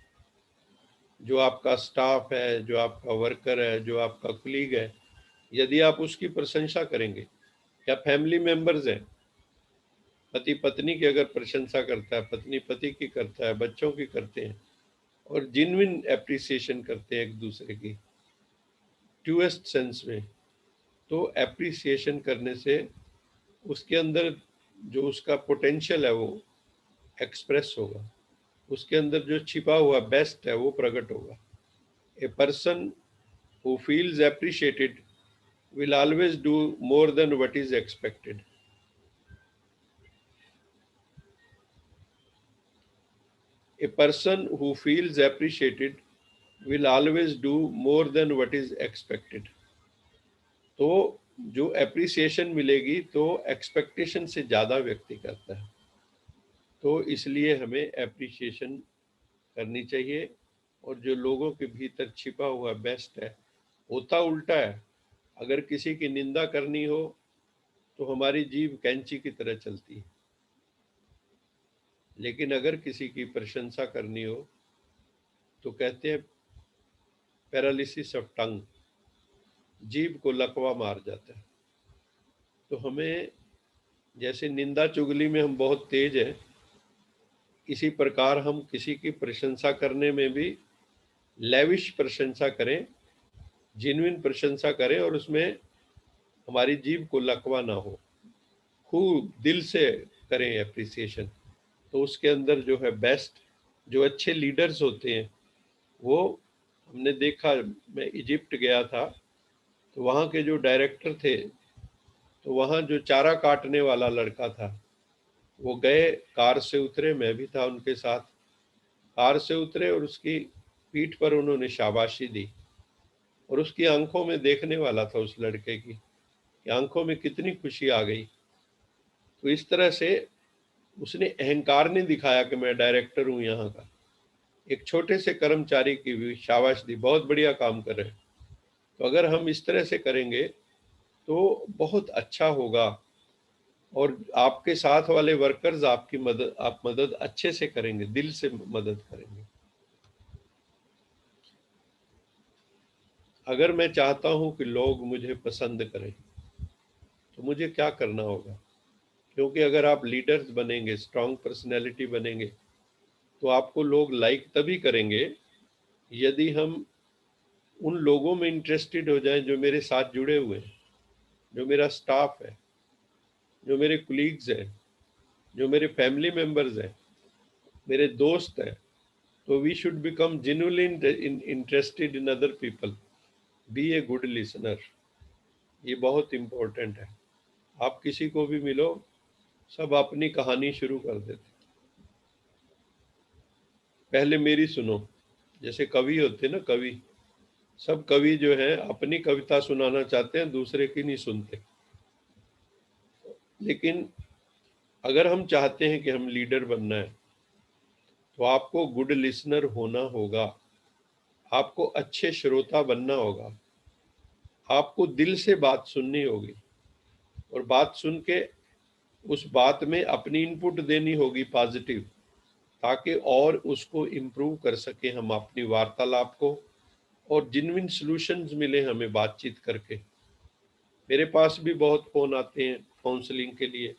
जो आपका स्टाफ है, जो आपका वर्कर है, जो आपका कुलीग है, यदि आप उसकी प्रशंसा करेंगे, या फैमिली मेंबर्स हैं, पति पत्नी की अगर प्रशंसा करता है, पत्नी पति की करता है, बच्चों की करते हैं, और जेन्युइन एप्रिसिएशन करते हैं एक दूसरे की, ट्रूएस्ट सेंस में, तो एप्रिसिएशन करने से उसके अंदर जो उसका पोटेंशियल है वो एक्सप्रेस होगा, उसके अंदर जो छिपा हुआ बेस्ट है वो प्रकट होगा। A person who feels appreciated will always do more than what is expected. A person who feels appreciated will always do more than what is expected. तो जो एप्रिसिएशन मिलेगी तो एक्सपेक्टेशन से ज़्यादा व्यक्ति करता है, तो इसलिए हमें एप्रिसिएशन करनी चाहिए। और जो लोगों के भीतर छिपा हुआ बेस्ट है, होता उल्टा है। अगर किसी की निंदा करनी हो तो हमारी जीभ कैंची की तरह चलती है, लेकिन अगर किसी की प्रशंसा करनी हो तो कहते हैं पैरालिसिस ऑफ टंग, जीभ को लकवा मार जाता है। तो हमें, जैसे निंदा चुगली में हम बहुत तेज हैं, इसी प्रकार हम किसी की प्रशंसा करने में भी लेविश प्रशंसा करें, जेन्युइन प्रशंसा करें, और उसमें हमारी जीभ को लकवा ना हो, खूब दिल से करें एप्रिसिएशन। तो उसके अंदर जो है बेस्ट, जो अच्छे लीडर्स होते हैं, वो हमने देखा। मैं इजिप्ट गया था तो वहाँ के जो डायरेक्टर थे, तो वहाँ जो चारा काटने वाला लड़का था, वो गए, कार से उतरे, मैं भी था उनके साथ। कार से उतरे और उसकी पीठ पर उन्होंने शाबाशी दी, और उसकी आंखों में देखने वाला था उस लड़के की कि आंखों में कितनी खुशी आ गई। तो इस तरह से उसने अहंकार नहीं दिखाया कि मैं डायरेक्टर हूँ यहाँ का। एक छोटे से कर्मचारी की भी शाबाश दी, बहुत बढ़िया काम कर रहे हैं। तो अगर हम इस तरह से करेंगे तो बहुत अच्छा होगा, और आपके साथ वाले वर्कर्स आपकी मदद, आप मदद अच्छे से करेंगे, दिल से मदद करेंगे। अगर मैं चाहता हूं कि लोग मुझे पसंद करें तो मुझे क्या करना होगा? क्योंकि अगर आप लीडर्स बनेंगे, स्ट्रांग पर्सनैलिटी बनेंगे, तो आपको लोग लाइक तभी करेंगे यदि हम उन लोगों में इंटरेस्टेड हो जाएं जो मेरे साथ जुड़े हुए हैं, जो मेरा स्टाफ है, जो मेरे कुलीग्स हैं, जो मेरे फैमिली मेंबर्स हैं, मेरे दोस्त हैं। तो we should become genuinely interested in other people, be a good listener. ये बहुत इम्पोर्टेंट है। आप किसी को भी मिलो, सब अपनी कहानी शुरू कर देते, पहले मेरी सुनो। जैसे कवि होते ना, कवि, सब कवि जो है अपनी कविता सुनाना चाहते हैं, दूसरे की नहीं सुनते। लेकिन अगर हम चाहते हैं कि हम लीडर बनना है, तो आपको गुड लिसनर होना होगा, आपको अच्छे श्रोता बनना होगा, आपको दिल से बात सुननी होगी, और बात सुन के उस बात में अपनी इनपुट देनी होगी पॉजिटिव, ताकि और उसको इम्प्रूव कर सके हम अपनी वार्तालाप को, और जिनविन सॉल्यूशंस मिले हमें बातचीत करके। मेरे पास भी बहुत फ़ोन आते हैं काउंसलिंग के लिए।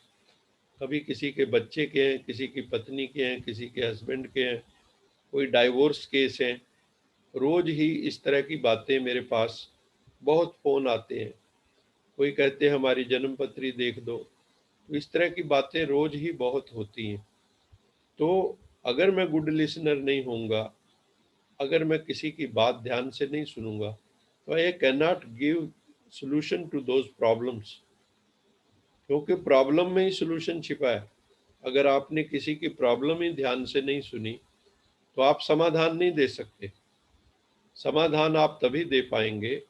कभी किसी के बच्चे के हैं, किसी की पत्नी के हैं, किसी के हस्बैंड के हैं, कोई डाइवोर्स केस हैं। रोज़ ही इस तरह की बातें मेरे पास बहुत फ़ोन आते हैं। कोई कहते हैं हमारी जन्म पत्री देख दो। तो इस तरह की बातें रोज़ ही बहुत होती हैं। तो अगर मैं गुड लिसनर नहीं होऊंगा, अगर मैं किसी की बात ध्यान से नहीं सुनूंगा, तो I can not give solution to those problems, क्योंकि प्रॉब्लम में ही सॉल्यूशन छिपा है। अगर आपने किसी की प्रॉब्लम ही ध्यान से नहीं सुनी, तो आप समाधान नहीं दे सकते। समाधान आप तभी दे पाएंगे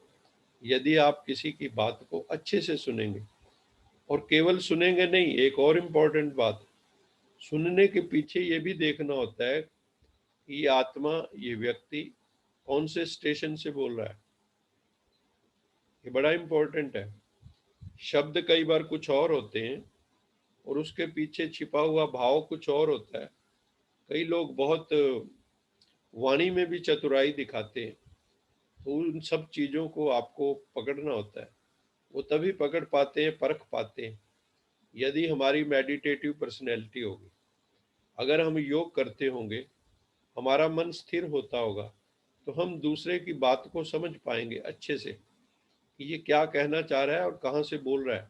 यदि आप किसी की बात को अच्छे से सुनेंगे। और केवल सुनेंगे नहीं, एक और इम्पोर्टेंट बात, सुनने के पीछे ये भी देखना होता है कि ये आत्मा, ये व्यक्ति कौन से स्टेशन से बोल रहा है। ये बड़ा इम्पोर्टेंट है। शब्द कई बार कुछ और होते हैं और उसके पीछे छिपा हुआ भाव कुछ और होता है। कई लोग बहुत वाणी में भी चतुराई दिखाते हैं, तो उन सब चीज़ों को आपको पकड़ना होता है। वो तभी पकड़ पाते हैं, परख पाते हैं, यदि हमारी मेडिटेटिव पर्सनैलिटी होगी। अगर हम योग करते होंगे, हमारा मन स्थिर होता होगा, तो हम दूसरे की बात को समझ पाएंगे अच्छे से कि ये क्या कहना चाह रहा है और कहाँ से बोल रहा है,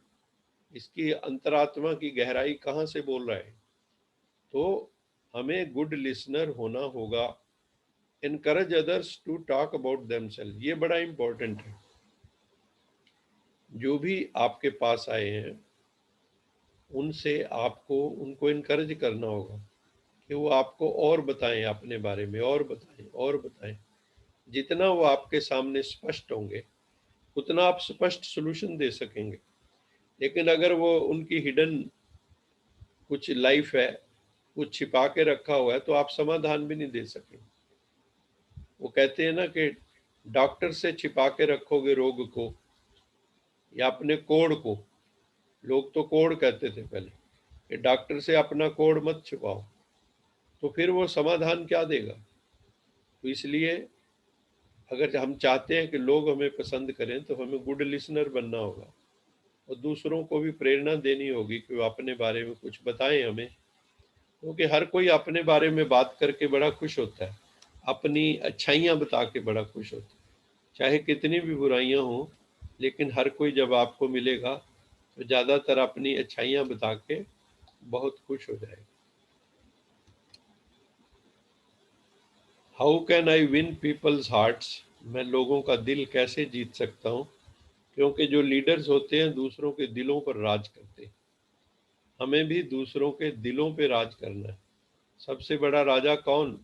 इसकी अंतरात्मा की गहराई कहाँ से बोल रहा है। तो हमें गुड लिसनर होना होगा। Encourage others to talk about themselves, ये बड़ा इंपॉर्टेंट है। जो भी आपके पास आए हैं, उनसे आपको उनको इनकरेज करना होगा कि वो आपको और बताएं, अपने बारे में और बताएं और बताएं। जितना वो आपके सामने स्पष्ट होंगे उतना आप स्पष्ट सॉल्यूशन दे सकेंगे। लेकिन अगर वो उनकी हिडन कुछ लाइफ है, कुछ छिपा के रखा हुआ है, तो आप समाधान भी नहीं दे सकेंगे। वो कहते हैं ना कि डॉक्टर से छिपा के रखोगे रोग को या अपने कोड को, लोग तो कोड कहते थे पहले, कि डॉक्टर से अपना कोड मत छिपाओ, तो फिर वो समाधान क्या देगा। तो इसलिए अगर हम चाहते हैं कि लोग हमें पसंद करें तो हमें गुड लिसनर बनना होगा और दूसरों को भी प्रेरणा देनी होगी कि वो अपने बारे में कुछ बताएं हमें, क्योंकि हर कोई अपने बारे में बात करके बड़ा खुश होता है, अपनी अच्छाइयाँ बता के बड़ा खुश होता है, चाहे कितनी भी बुराइयाँ हों। लेकिन हर कोई जब आपको मिलेगा तो ज़्यादातर अपनी अच्छाइयाँ बता के बहुत खुश हो जाएगा। How can I win people's hearts, मैं लोगों का दिल कैसे जीत सकता हूँ, क्योंकि जो लीडर्स होते हैं दूसरों के दिलों पर राज करते हैं। हमें भी दूसरों के दिलों पे राज करना है। सबसे बड़ा राजा कौन?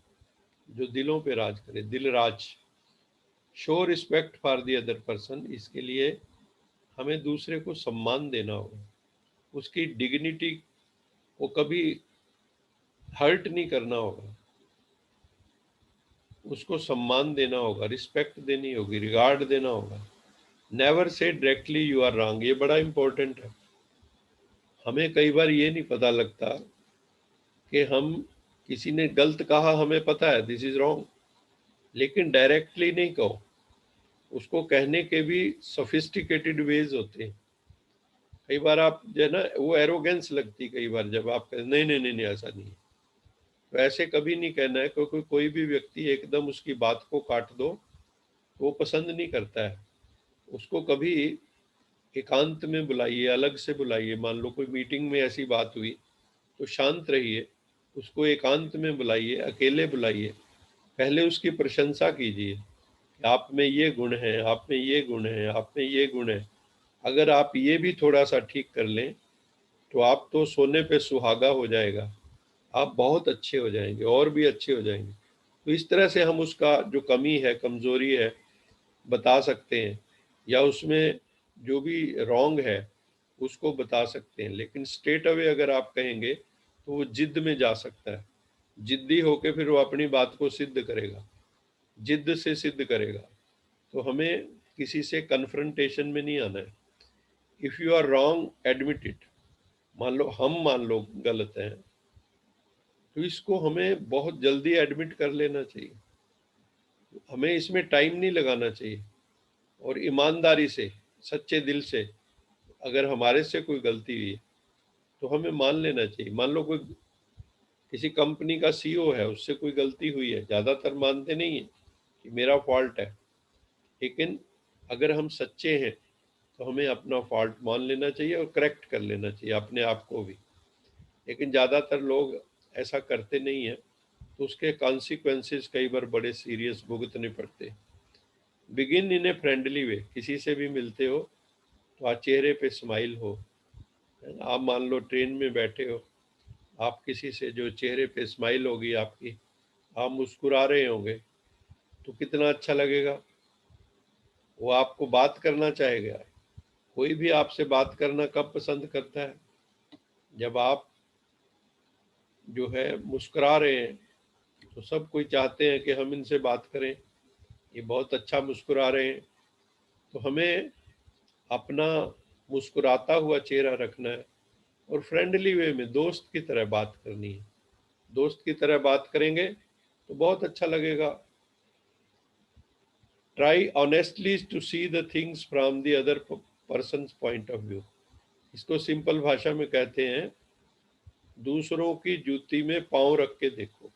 जो दिलों पे राज करे, दिल राज। Show respect for the other person, इसके लिए हमें दूसरे को सम्मान देना होगा, उसकी डिग्निटी को कभी हर्ट नहीं करना होगा, उसको सम्मान देना होगा, रिस्पेक्ट देनी होगी, रिगार्ड देना होगा। Never say directly you are wrong, ये बड़ा इंपॉर्टेंट है। हमें कई बार ये नहीं पता लगता कि हम किसी ने गलत कहा, हमें पता है दिस इज रॉन्ग, लेकिन डायरेक्टली नहीं कहो। उसको कहने के भी सोफिस्टिकेटेड वेज होते हैं। कई बार आप जो है ना, वो एरोगेंस लगती कई बार जब आप कहते नहीं नहीं नहीं नहीं ऐसा नहीं है। तो ऐसे कभी नहीं कहना है, क्योंकि कोई भी व्यक्ति एकदम उसकी बात को काट दो वो पसंद नहीं करता है। उसको कभी एकांत में बुलाइए, अलग से बुलाइए। मान लो कोई मीटिंग में ऐसी बात हुई तो शांत रहिए, उसको एकांत में बुलाइए, अकेले बुलाइए, पहले उसकी प्रशंसा कीजिए कि आप में ये गुण है, आप में ये गुण है, आप में ये गुण है। अगर आप ये भी थोड़ा सा ठीक कर लें तो आप तो सोने पे सुहागा हो जाएगा, आप बहुत अच्छे हो जाएंगे और भी अच्छे हो जाएंगे। तो इस तरह से हम उसका जो कमी है, कमजोरी है, बता सकते हैं, या उसमें जो भी रॉन्ग है उसको बता सकते हैं। लेकिन स्ट्रेट अवे अगर आप कहेंगे तो वो जिद में जा सकता है, जिद्दी होके फिर वो अपनी बात को सिद्ध करेगा, जिद से सिद्ध करेगा। तो हमें किसी से कन्फ्रंटेशन में नहीं आना है। If you are wrong admit it. मान लो गलत है, तो इसको हमें बहुत जल्दी एडमिट कर लेना चाहिए, हमें इसमें टाइम नहीं लगाना चाहिए। और ईमानदारी से, सच्चे दिल से, अगर हमारे से कोई गलती हुई है तो हमें मान लेना चाहिए। मान लो कोई किसी कंपनी का सीईओ है, उससे कोई गलती हुई है, ज़्यादातर मानते नहीं है कि मेरा फॉल्ट है, लेकिन अगर हम सच्चे हैं तो हमें अपना फॉल्ट मान लेना चाहिए और करेक्ट कर लेना चाहिए अपने आप को भी। लेकिन ज़्यादातर लोग ऐसा करते नहीं हैं, तो उसके कॉन्सिक्वेंसेस कई बार बड़े सीरियस भुगतने पड़ते हैं। Begin in a friendly way, किसी से भी मिलते हो तो आज चेहरे पे स्माइल हो, है ना। आप मान लो ट्रेन में बैठे हो, आप किसी से जो चेहरे पे स्माइल होगी आपकी, आप मुस्कुरा रहे होंगे, तो कितना अच्छा लगेगा। वो आपको बात करना चाहेगा। कोई भी आपसे बात करना कब पसंद करता है? जब आप जो है मुस्कुरा रहे हैं, तो सब कोई चाहते हैं कि हम इनसे बात करें, ये बहुत अच्छा मुस्कुरा रहे हैं। तो हमें अपना मुस्कुराता हुआ चेहरा रखना है और फ्रेंडली वे में दोस्त की तरह बात करनी है। दोस्त की तरह बात करेंगे तो बहुत अच्छा लगेगा। Try honestly to see the things from the other person point of view. इसको सिंपल भाषा में कहते हैं, दूसरों की जूती में पांव रख के देखो।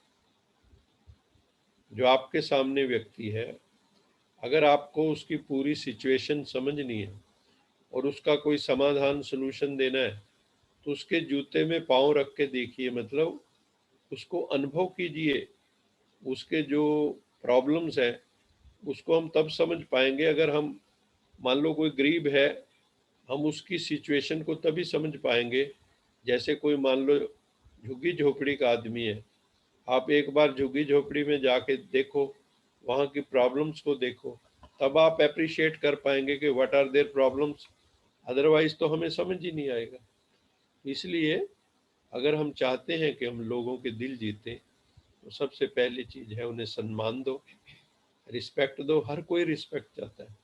जो आपके सामने व्यक्ति है, अगर आपको उसकी पूरी सिचुएशन समझनी है और उसका कोई समाधान सलूशन देना है, तो उसके जूते में पांव रख के देखिए, मतलब उसको अनुभव कीजिए। उसके जो प्रॉब्लम्स है उसको हम तब समझ पाएंगे अगर हम, मान लो कोई गरीब है, हम उसकी सिचुएशन को तभी समझ पाएंगे। जैसे कोई मान लो झुग्गी झोपड़ी का आदमी है, आप एक बार झुग्गी झोपड़ी में जाके देखो, वहाँ की प्रॉब्लम्स को देखो, तब आप अप्रिशिएट कर पाएंगे कि what are their problems. Otherwise तो हमें समझ ही नहीं आएगा। इसलिए अगर हम चाहते हैं कि हम लोगों के दिल जीतें, तो सबसे पहली चीज है उन्हें सम्मान दो, रिस्पेक्ट दो। हर कोई रिस्पेक्ट चाहता है,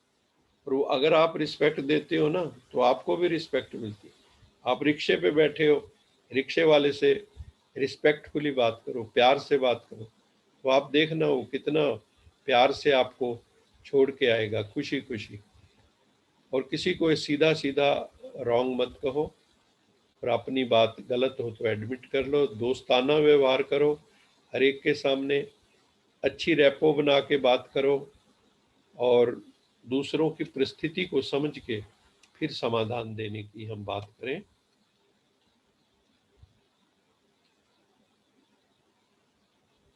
और वो अगर आप रिस्पेक्ट देते हो ना, तो आपको भी रिस्पेक्ट मिलती है। आप रिक्शे पे बैठे हो, रिक्शे वाले से रिस्पेक्टफुली बात करो, प्यार से बात करो, तो आप देखना वो कितना प्यार से आपको छोड़ के आएगा, खुशी खुशी। और किसी को सीधा सीधा रॉन्ग मत कहो, और अपनी बात गलत हो तो एडमिट कर लो, दोस्ताना व्यवहार करो, हर एक के सामने अच्छी रैपो बना के बात करो, और दूसरों की परिस्थिति को समझ के फिर समाधान देने की हम बात करें।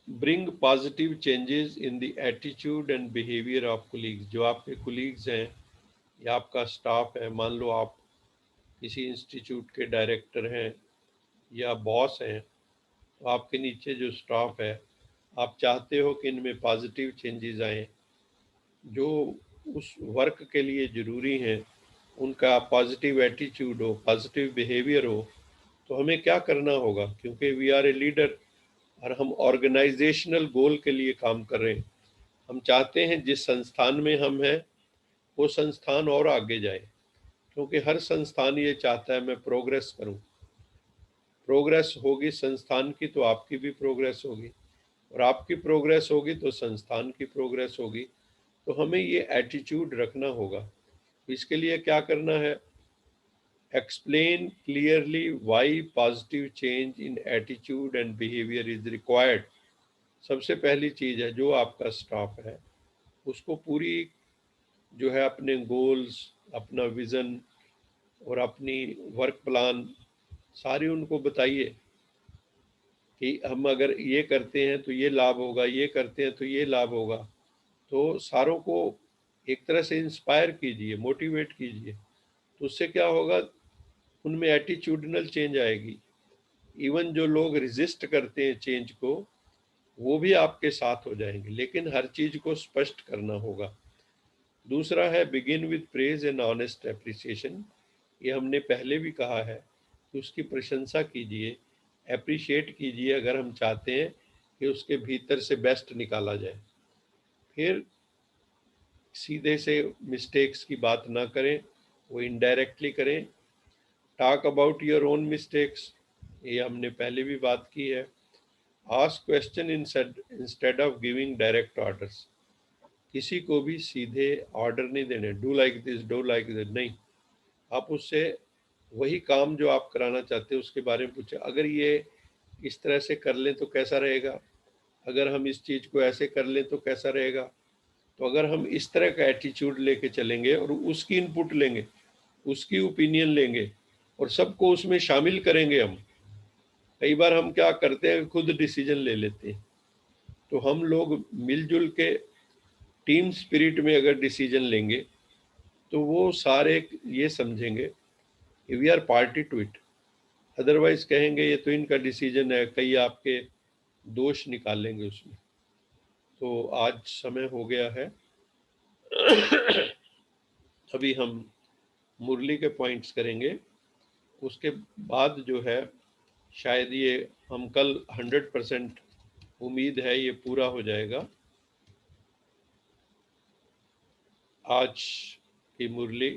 Bring positive changes in the attitude and behaviour of colleagues. जो आपके कोलीग्स हैं या आपका स्टाफ है, मान लो आप किसी इंस्टीट्यूट के डायरेक्टर हैं या बॉस हैं, तो आपके नीचे जो स्टाफ है, आप चाहते हो कि इनमें पॉजिटिव चेंजेस आए, जो उस वर्क के लिए ज़रूरी हैं, उनका पॉजिटिव एटीट्यूड हो, पॉजिटिव बिहेवियर हो। तो हमें क्या करना होगा, क्योंकि वी आर ए लीडर और हम ऑर्गेनाइजेशनल गोल के लिए काम कर रहे हैं। हम चाहते हैं जिस संस्थान में हम हैं वो संस्थान और आगे जाए, क्योंकि हर संस्थान ये चाहता है मैं प्रोग्रेस करूं। प्रोग्रेस होगी संस्थान की तो आपकी भी प्रोग्रेस होगी, और आपकी प्रोग्रेस होगी तो संस्थान की प्रोग्रेस होगी। तो हमें ये एटीट्यूड रखना होगा। इसके लिए क्या करना है, explain clearly why positive change in attitude and behaviour is required. सबसे पहली चीज है, जो आपका स्टाफ है उसको पूरी जो है अपने गोल्स, अपना विजन और अपनी वर्क प्लान सारी उनको बताइए कि हम अगर ये करते हैं तो ये लाभ होगा, ये करते हैं तो ये लाभ होगा। तो सारों को एक तरह से इंस्पायर कीजिए, मोटिवेट कीजिए। तो उससे क्या होगा, उनमें एटीट्यूडनल चेंज आएगी। इवन जो लोग रेजिस्ट करते हैं चेंज को, वो भी आपके साथ हो जाएंगे, लेकिन हर चीज को स्पष्ट करना होगा। दूसरा है begin with praise and honest appreciation. ये हमने पहले भी कहा है कि उसकी प्रशंसा कीजिए, एप्रिशिएट कीजिए, अगर हम चाहते हैं कि उसके भीतर से बेस्ट निकाला जाए। फिर सीधे से मिस्टेक्स की बात ना करें, वो इनडायरेक्टली करें। Talk about your own mistakes, ये हमने पहले भी बात की है। Ask question instead of giving direct orders. किसी को भी सीधे ऑर्डर नहीं देने, do like this, do like this, नहीं। आप उससे वही काम जो आप कराना चाहते हो उसके बारे में पूछे, अगर ये इस तरह से कर लें तो कैसा रहेगा, अगर हम इस चीज़ को ऐसे कर लें तो कैसा रहेगा। तो अगर हम इस तरह का एटीट्यूड लेके चलेंगे और उसकी इनपुट लेंगे, उसकी ओपिनियन लेंगे और सबको उसमें शामिल करेंगे हम। कई बार हम क्या करते हैं, खुद डिसीजन ले लेते हैं। तो हम लोग मिलजुल के टीम स्पिरिट में अगर डिसीजन लेंगे तो वो सारे ये समझेंगे we are party to it. Otherwise कहेंगे ये तो इनका डिसीजन है, कई आपके दोष निकालेंगे उसमें। तो आज समय हो गया है। अभी हम मुरली के पॉइंट्स करेंगे, उसके बाद जो है शायद ये हम कल 100% उम्मीद है ये पूरा हो जाएगा। आज की मुरली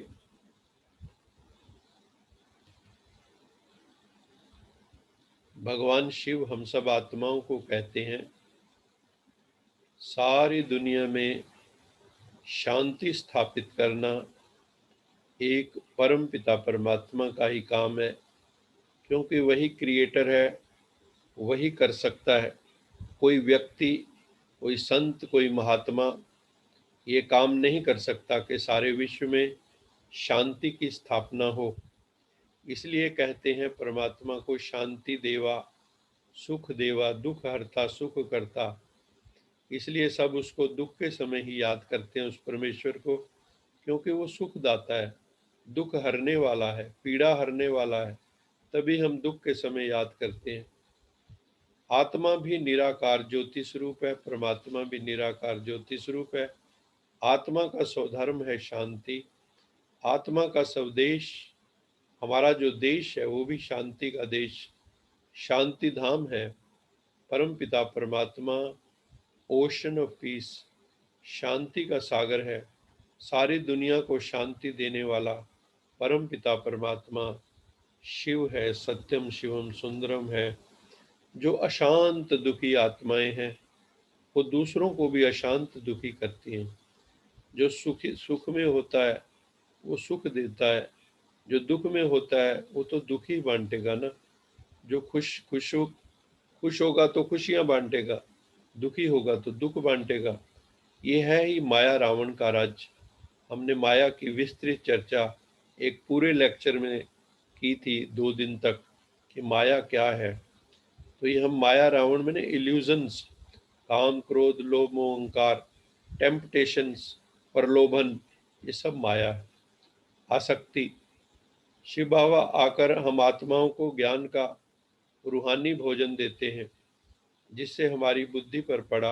भगवान शिव हम सब आत्माओं को कहते हैं, सारी दुनिया में शांति स्थापित करना एक परम पिता परमात्मा का ही काम है, क्योंकि वही क्रिएटर है, वही कर सकता है। कोई व्यक्ति, कोई संत, कोई महात्मा ये काम नहीं कर सकता कि सारे विश्व में शांति की स्थापना हो। इसलिए कहते हैं परमात्मा को शांति देवा, सुख देवा, दुख हरता, सुख करता। इसलिए सब उसको दुख के समय ही याद करते हैं, उस परमेश्वर को, क्योंकि वो सुख दाता है, दुख हरने वाला है, पीड़ा हरने वाला है। तभी हम दुख के समय याद करते हैं। आत्मा भी निराकार ज्योति स्वरूप है, परमात्मा भी निराकार ज्योति स्वरूप है। आत्मा का स्वधर्म है शांति, आत्मा का स्वदेश, हमारा जो देश है वो भी शांति का देश, शांति धाम है। परम पिता परमात्मा ओशन ऑफ पीस, शांति का सागर है। सारी दुनिया को शांति देने वाला परम पिता परमात्मा शिव है, सत्यम शिवम सुंदरम है। जो अशांत दुखी आत्माएं हैं वो दूसरों को भी अशांत दुखी करती हैं। जो सुख में होता है वो सुख देता है, जो दुख में होता है वो तो दुख ही बांटेगा ना। जो खुश होगा तो खुशियां बांटेगा, दुखी होगा तो दुख बांटेगा। ये है ही माया रावण का राज। हमने माया की विस्तृत चर्चा एक पूरे लेक्चर में की थी 2 दिन तक कि माया क्या है। तो ये हम माया रावण में इल्यूजन्स, काम क्रोध लोभ मोह अहंकार, टेम्पटेशंस, प्रलोभन, ये सब माया है, आसक्ति। शिव बाबा आकर हम आत्माओं को ज्ञान का रूहानी भोजन देते हैं, जिससे हमारी बुद्धि पर पड़ा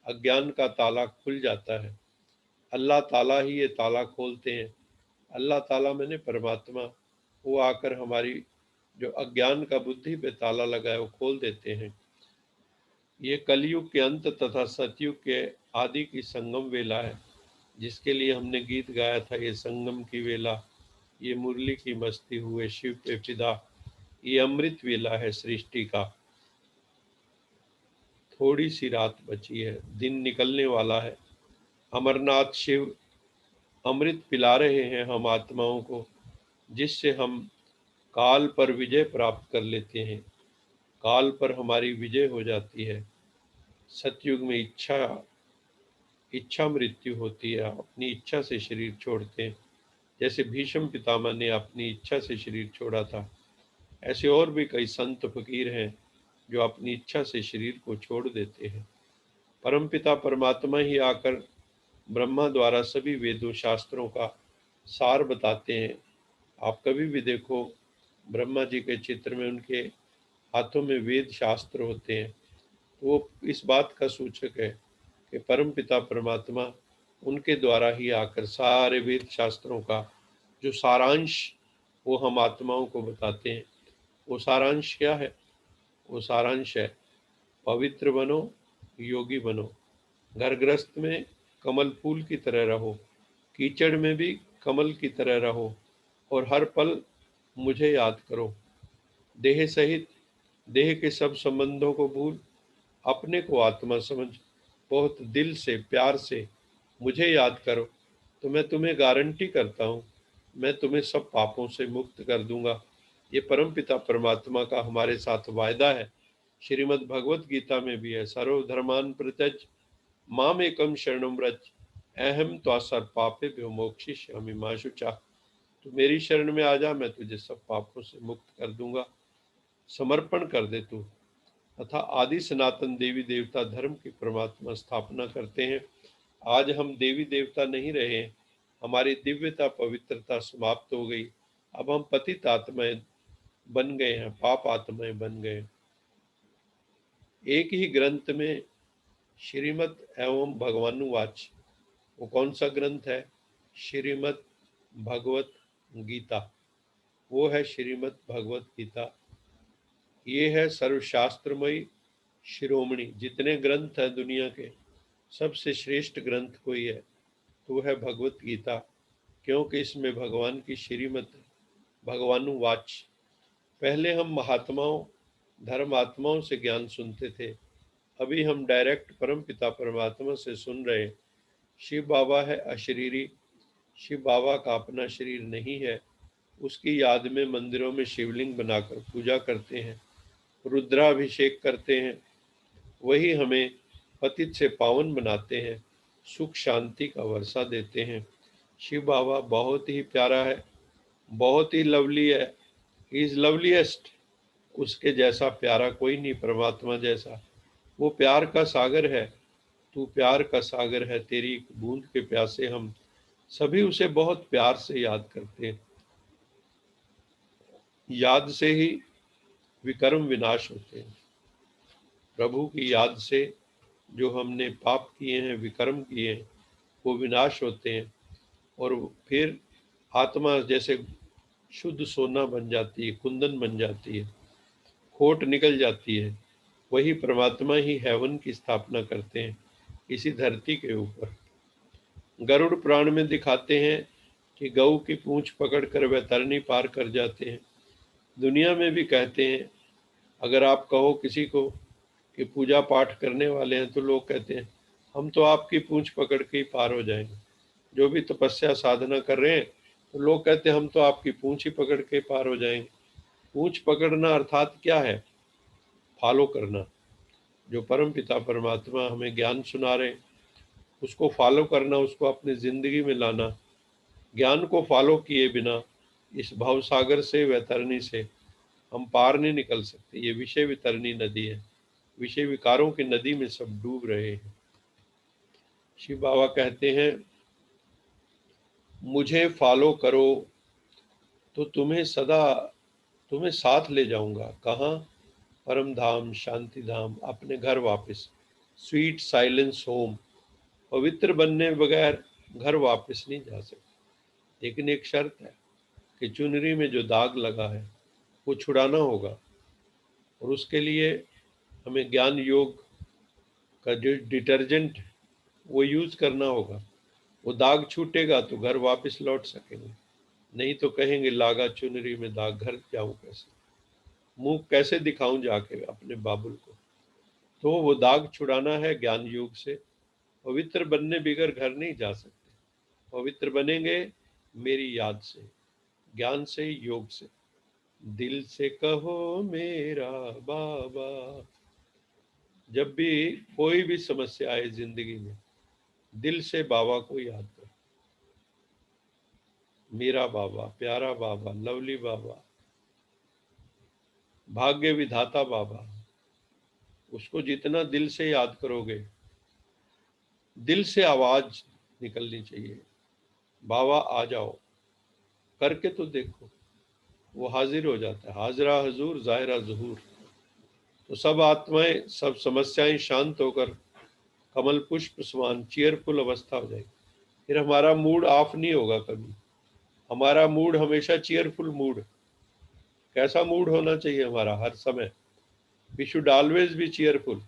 अज्ञान का ताला खुल जाता है। अल्लाह ताला ही ये ताला खोलते हैं। अल्लाह ताला मैंने परमात्मा, वो आकर हमारी जो अज्ञान का बुद्धि पे ताला लगा है वो खोल देते हैं। ये कलयुग के अंत तथा सतयुग के आदि की संगम वेला है, जिसके लिए हमने गीत गाया था, ये संगम की वेला, ये मुरली की मस्ती हुए शिव पे फिदा, ये अमृत वेला है सृष्टि का। थोड़ी सी रात बची है, दिन निकलने वाला है। अमरनाथ शिव अमृत पिला रहे हैं हम आत्माओं को, जिससे हम काल पर विजय प्राप्त कर लेते हैं। काल पर हमारी विजय हो जाती है। सतयुग में इच्छा मृत्यु होती है, अपनी इच्छा से शरीर छोड़ते हैं। जैसे भीष्म पितामह ने अपनी इच्छा से शरीर छोड़ा था, ऐसे और भी कई संत फकीर हैं जो अपनी इच्छा से शरीर को छोड़ देते हैं। परमपिता परमात्मा ही आकर ब्रह्मा द्वारा सभी वेदों शास्त्रों का सार बताते हैं। आप कभी भी देखो, ब्रह्मा जी के चित्र में उनके हाथों में वेद शास्त्र होते हैं, तो वो इस बात का सूचक है कि परम पिता परमात्मा उनके द्वारा ही आकर सारे वेद शास्त्रों का जो सारांश वो हम आत्माओं को बताते हैं। वो सारांश क्या है? वो सारांश है, पवित्र बनो, योगी बनो, घर गृहस्थ में कमल फूल की तरह रहो, कीचड़ में भी कमल की तरह रहो, और हर पल मुझे याद करो। देह सहित देह के सब संबंधों को भूल अपने को आत्मा समझ बहुत दिल से प्यार से मुझे याद करो, तो मैं तुम्हें गारंटी करता हूँ, मैं तुम्हें सब पापों से मुक्त कर दूंगा। ये परमपिता परमात्मा का हमारे साथ वायदा है। श्रीमद् भगवत गीता में भी है, सर्वधर्मान् परित्यज माम एकम शरणम व्रज अहम त्वासर पापेभ्यो मोक्षयिष्यामि मा शुचा। तू मेरी शरण में आ जा, मैं तुझे सब पापों से मुक्त कर दूंगा। समर्पण कर दे तू। तथा आदि सनातन देवी देवता धर्म की परमात्मा स्थापना करते हैं। आज हम देवी देवता नहीं रहे, हमारी दिव्यता पवित्रता समाप्त हो गई। अब हम पतित आत्माएं बन गए हैं, पाप आत्माएं बन गए। एक ही ग्रंथ में श्रीमद् एवं भगवानुवाच, वो कौन सा ग्रंथ है? श्रीमद् भगवत गीता। वो है श्रीमद् भगवत गीता। ये है सर्वशास्त्रमयी शिरोमणि। जितने ग्रंथ है दुनिया के, सबसे श्रेष्ठ ग्रंथ कोई है तो है भगवत गीता, क्योंकि इसमें भगवान की श्रीमत भगवानुवाच। पहले हम महात्माओं धर्मात्माओं से ज्ञान सुनते थे, अभी हम डायरेक्ट परम पिता परमात्मा से सुन रहे। शिव बाबा है अशरीरी, शिव बाबा का अपना शरीर नहीं है। उसकी याद में मंदिरों में शिवलिंग बनाकर पूजा करते हैं, रुद्राभिषेक करते हैं। वही हमें पतित से पावन बनाते हैं, सुख शांति का वर्षा देते हैं। शिव बाबा बहुत ही प्यारा है, बहुत ही लवली है। He is loveliest. उसके जैसा प्यारा कोई नहीं, परमात्मा जैसा। वो प्यार का सागर है। तू प्यार का सागर है, तेरी एक बूंद के प्यासे हम सभी उसे बहुत प्यार से याद करते हैं। याद से ही विकर्म विनाश होते हैं। प्रभु की याद से जो हमने पाप किए हैं, विकर्म किए हैं, वो विनाश होते हैं और फिर आत्मा जैसे शुद्ध सोना बन जाती है, कुंदन बन जाती है, खोट निकल जाती है। वही परमात्मा ही हेवन की स्थापना करते हैं इसी धरती के ऊपर। गरुड़ पुराण में दिखाते हैं कि गऊ की पूंछ पकड़कर वह तरनी पार कर जाते हैं। दुनिया में भी कहते हैं, अगर आप कहो किसी को कि पूजा पाठ करने वाले हैं, तो लोग कहते हैं हम तो आपकी पूंछ पकड़ के ही पार हो जाएंगे। जो भी तपस्या साधना कर रहे हैं, तो लोग कहते हैं हम तो आपकी पूंछ ही पकड़ के पार हो जाएंगे। पूंछ पकड़ना अर्थात क्या है? फॉलो करना। जो परम पिता परमात्मा हमें ज्ञान सुना रहे हैं, उसको फॉलो करना, उसको अपनी जिंदगी में लाना। ज्ञान को फॉलो किए बिना इस भवसागर से, वैतरणी से हम पार नहीं निकल सकते। ये विषय वितरणी नदी है, विषय विकारों की नदी में सब डूब रहे हैं। शिव बाबा कहते हैं, मुझे फॉलो करो तो तुम्हें साथ ले जाऊंगा। कहाँ? परम धाम, शांति धाम, अपने घर वापस। Sweet silence home. पवित्र बनने बगैर घर वापस नहीं जा सकते। लेकिन एक शर्त है कि चुनरी में जो दाग लगा है वो छुड़ाना होगा, और उसके लिए हमें ज्ञान योग का जो डिटर्जेंट वो यूज करना होगा। वो दाग छूटेगा तो घर वापस लौट सकेंगे, नहीं तो कहेंगे लागा चुनरी में दाग, घर जाऊं कैसे, मुंह कैसे दिखाऊं जाके अपने बाबुल को। तो वो दाग छुड़ाना है ज्ञान योग से। पवित्र बनने बिगर घर नहीं जा सकते। पवित्र बनेंगे मेरी याद से, ज्ञान से, योग से। दिल से कहो मेरा बाबा। जब भी कोई भी समस्या आए जिंदगी में, दिल से बाबा को याद करो। मेरा बाबा, प्यारा बाबा, लवली बाबा, भाग्य विधाता बाबा। उसको जितना दिल से याद करोगे, दिल से आवाज निकलनी चाहिए, बाबा आ जाओ। करके तो देखो, वो हाजिर हो जाता है। हाजरा हजूर, जाहिरा जहूर। तो सब आत्माएं, सब समस्याएं शांत होकर कमल पुष्प समान चीयरफुल अवस्था हो जाएगी। फिर हमारा मूड ऑफ नहीं होगा कभी। हमारा मूड हमेशा चीयरफुल मूड। कैसा मूड होना चाहिए हमारा? हर समय we should always be cheerful.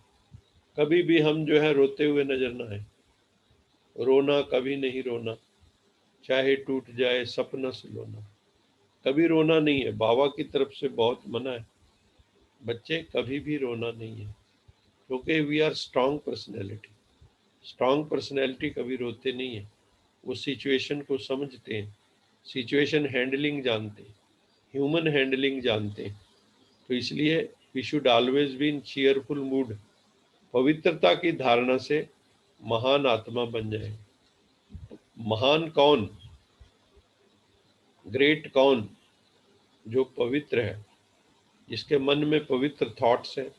कभी भी हम जो है रोते हुए नजर ना आए। रोना कभी नहीं रोना, चाहे टूट जाए सपना सुलोना। कभी रोना नहीं है, बाबा की तरफ से बहुत मना है। बच्चे कभी भी रोना नहीं है, क्योंकि we are strong personality. Strong personality कभी रोते नहीं है। वो सिचुएशन को समझते हैं, सिचुएशन हैंडलिंग जानते हैं, ह्यूमन हैंडलिंग जानते हैं। तो इसलिए we should always be in cheerful mood. पवित्रता की धारणा से महान आत्मा बन जाए। महान कौन? ग्रेट कौन? जो पवित्र है, जिसके मन में पवित्र थॉट्स है,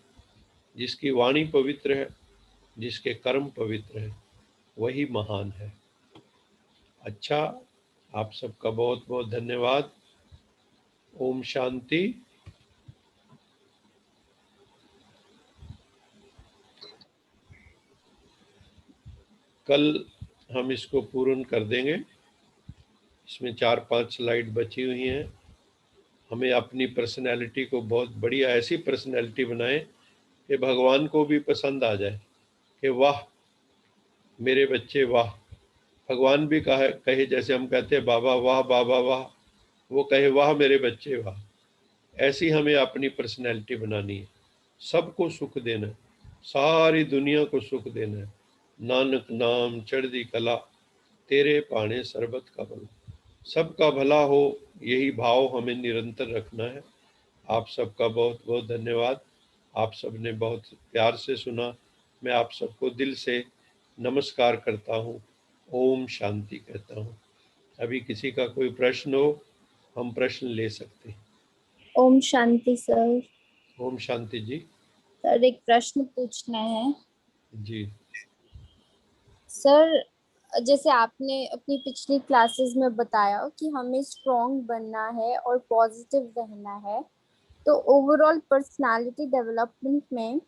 जिसकी वाणी पवित्र है, जिसके कर्म पवित्र है, वही महान है। अच्छा, आप सबका बहुत बहुत धन्यवाद। ओम शांति। कल हम इसको पूर्ण कर देंगे। इसमें 4-5 स्लाइड बची हुई हैं। हमें अपनी पर्सनैलिटी को बहुत बढ़िया ऐसी पर्सनैलिटी बनाएं कि भगवान को भी पसंद आ जाए कि वाह मेरे बच्चे वाह। भगवान भी कहे जैसे हम कहते हैं बाबा वाह, बाबा वाह, वो कहे वाह मेरे बच्चे वाह। ऐसी हमें अपनी पर्सनैलिटी बनानी है। सबको सुख देना है, सारी दुनिया को सुख देना है। नानक नाम चढ़दी कला, तेरे पाने सरबत का भला। सबका भला हो, यही भाव हमें निरंतर रखना है। आप सबका बहुत बहुत धन्यवाद। आप सबने बहुत प्यार से सुना। मैं आप सबको दिल से नमस्कार करता हूँ, ओम शांति कहता हूँ। अभी किसी का कोई प्रश्न हो, हम प्रश्न ले सकते हैं। ओम शांति सर। ओम शांति जी। सर एक प्रश्न पूछना है। जी सर जैसे आपने अपनी पिछली क्लासेस में बताया कि हमें स्ट्रॉन्ग बनना है और पॉजिटिव रहना है, तो ओवरऑल पर्सनालिटी डेवलपमेंट में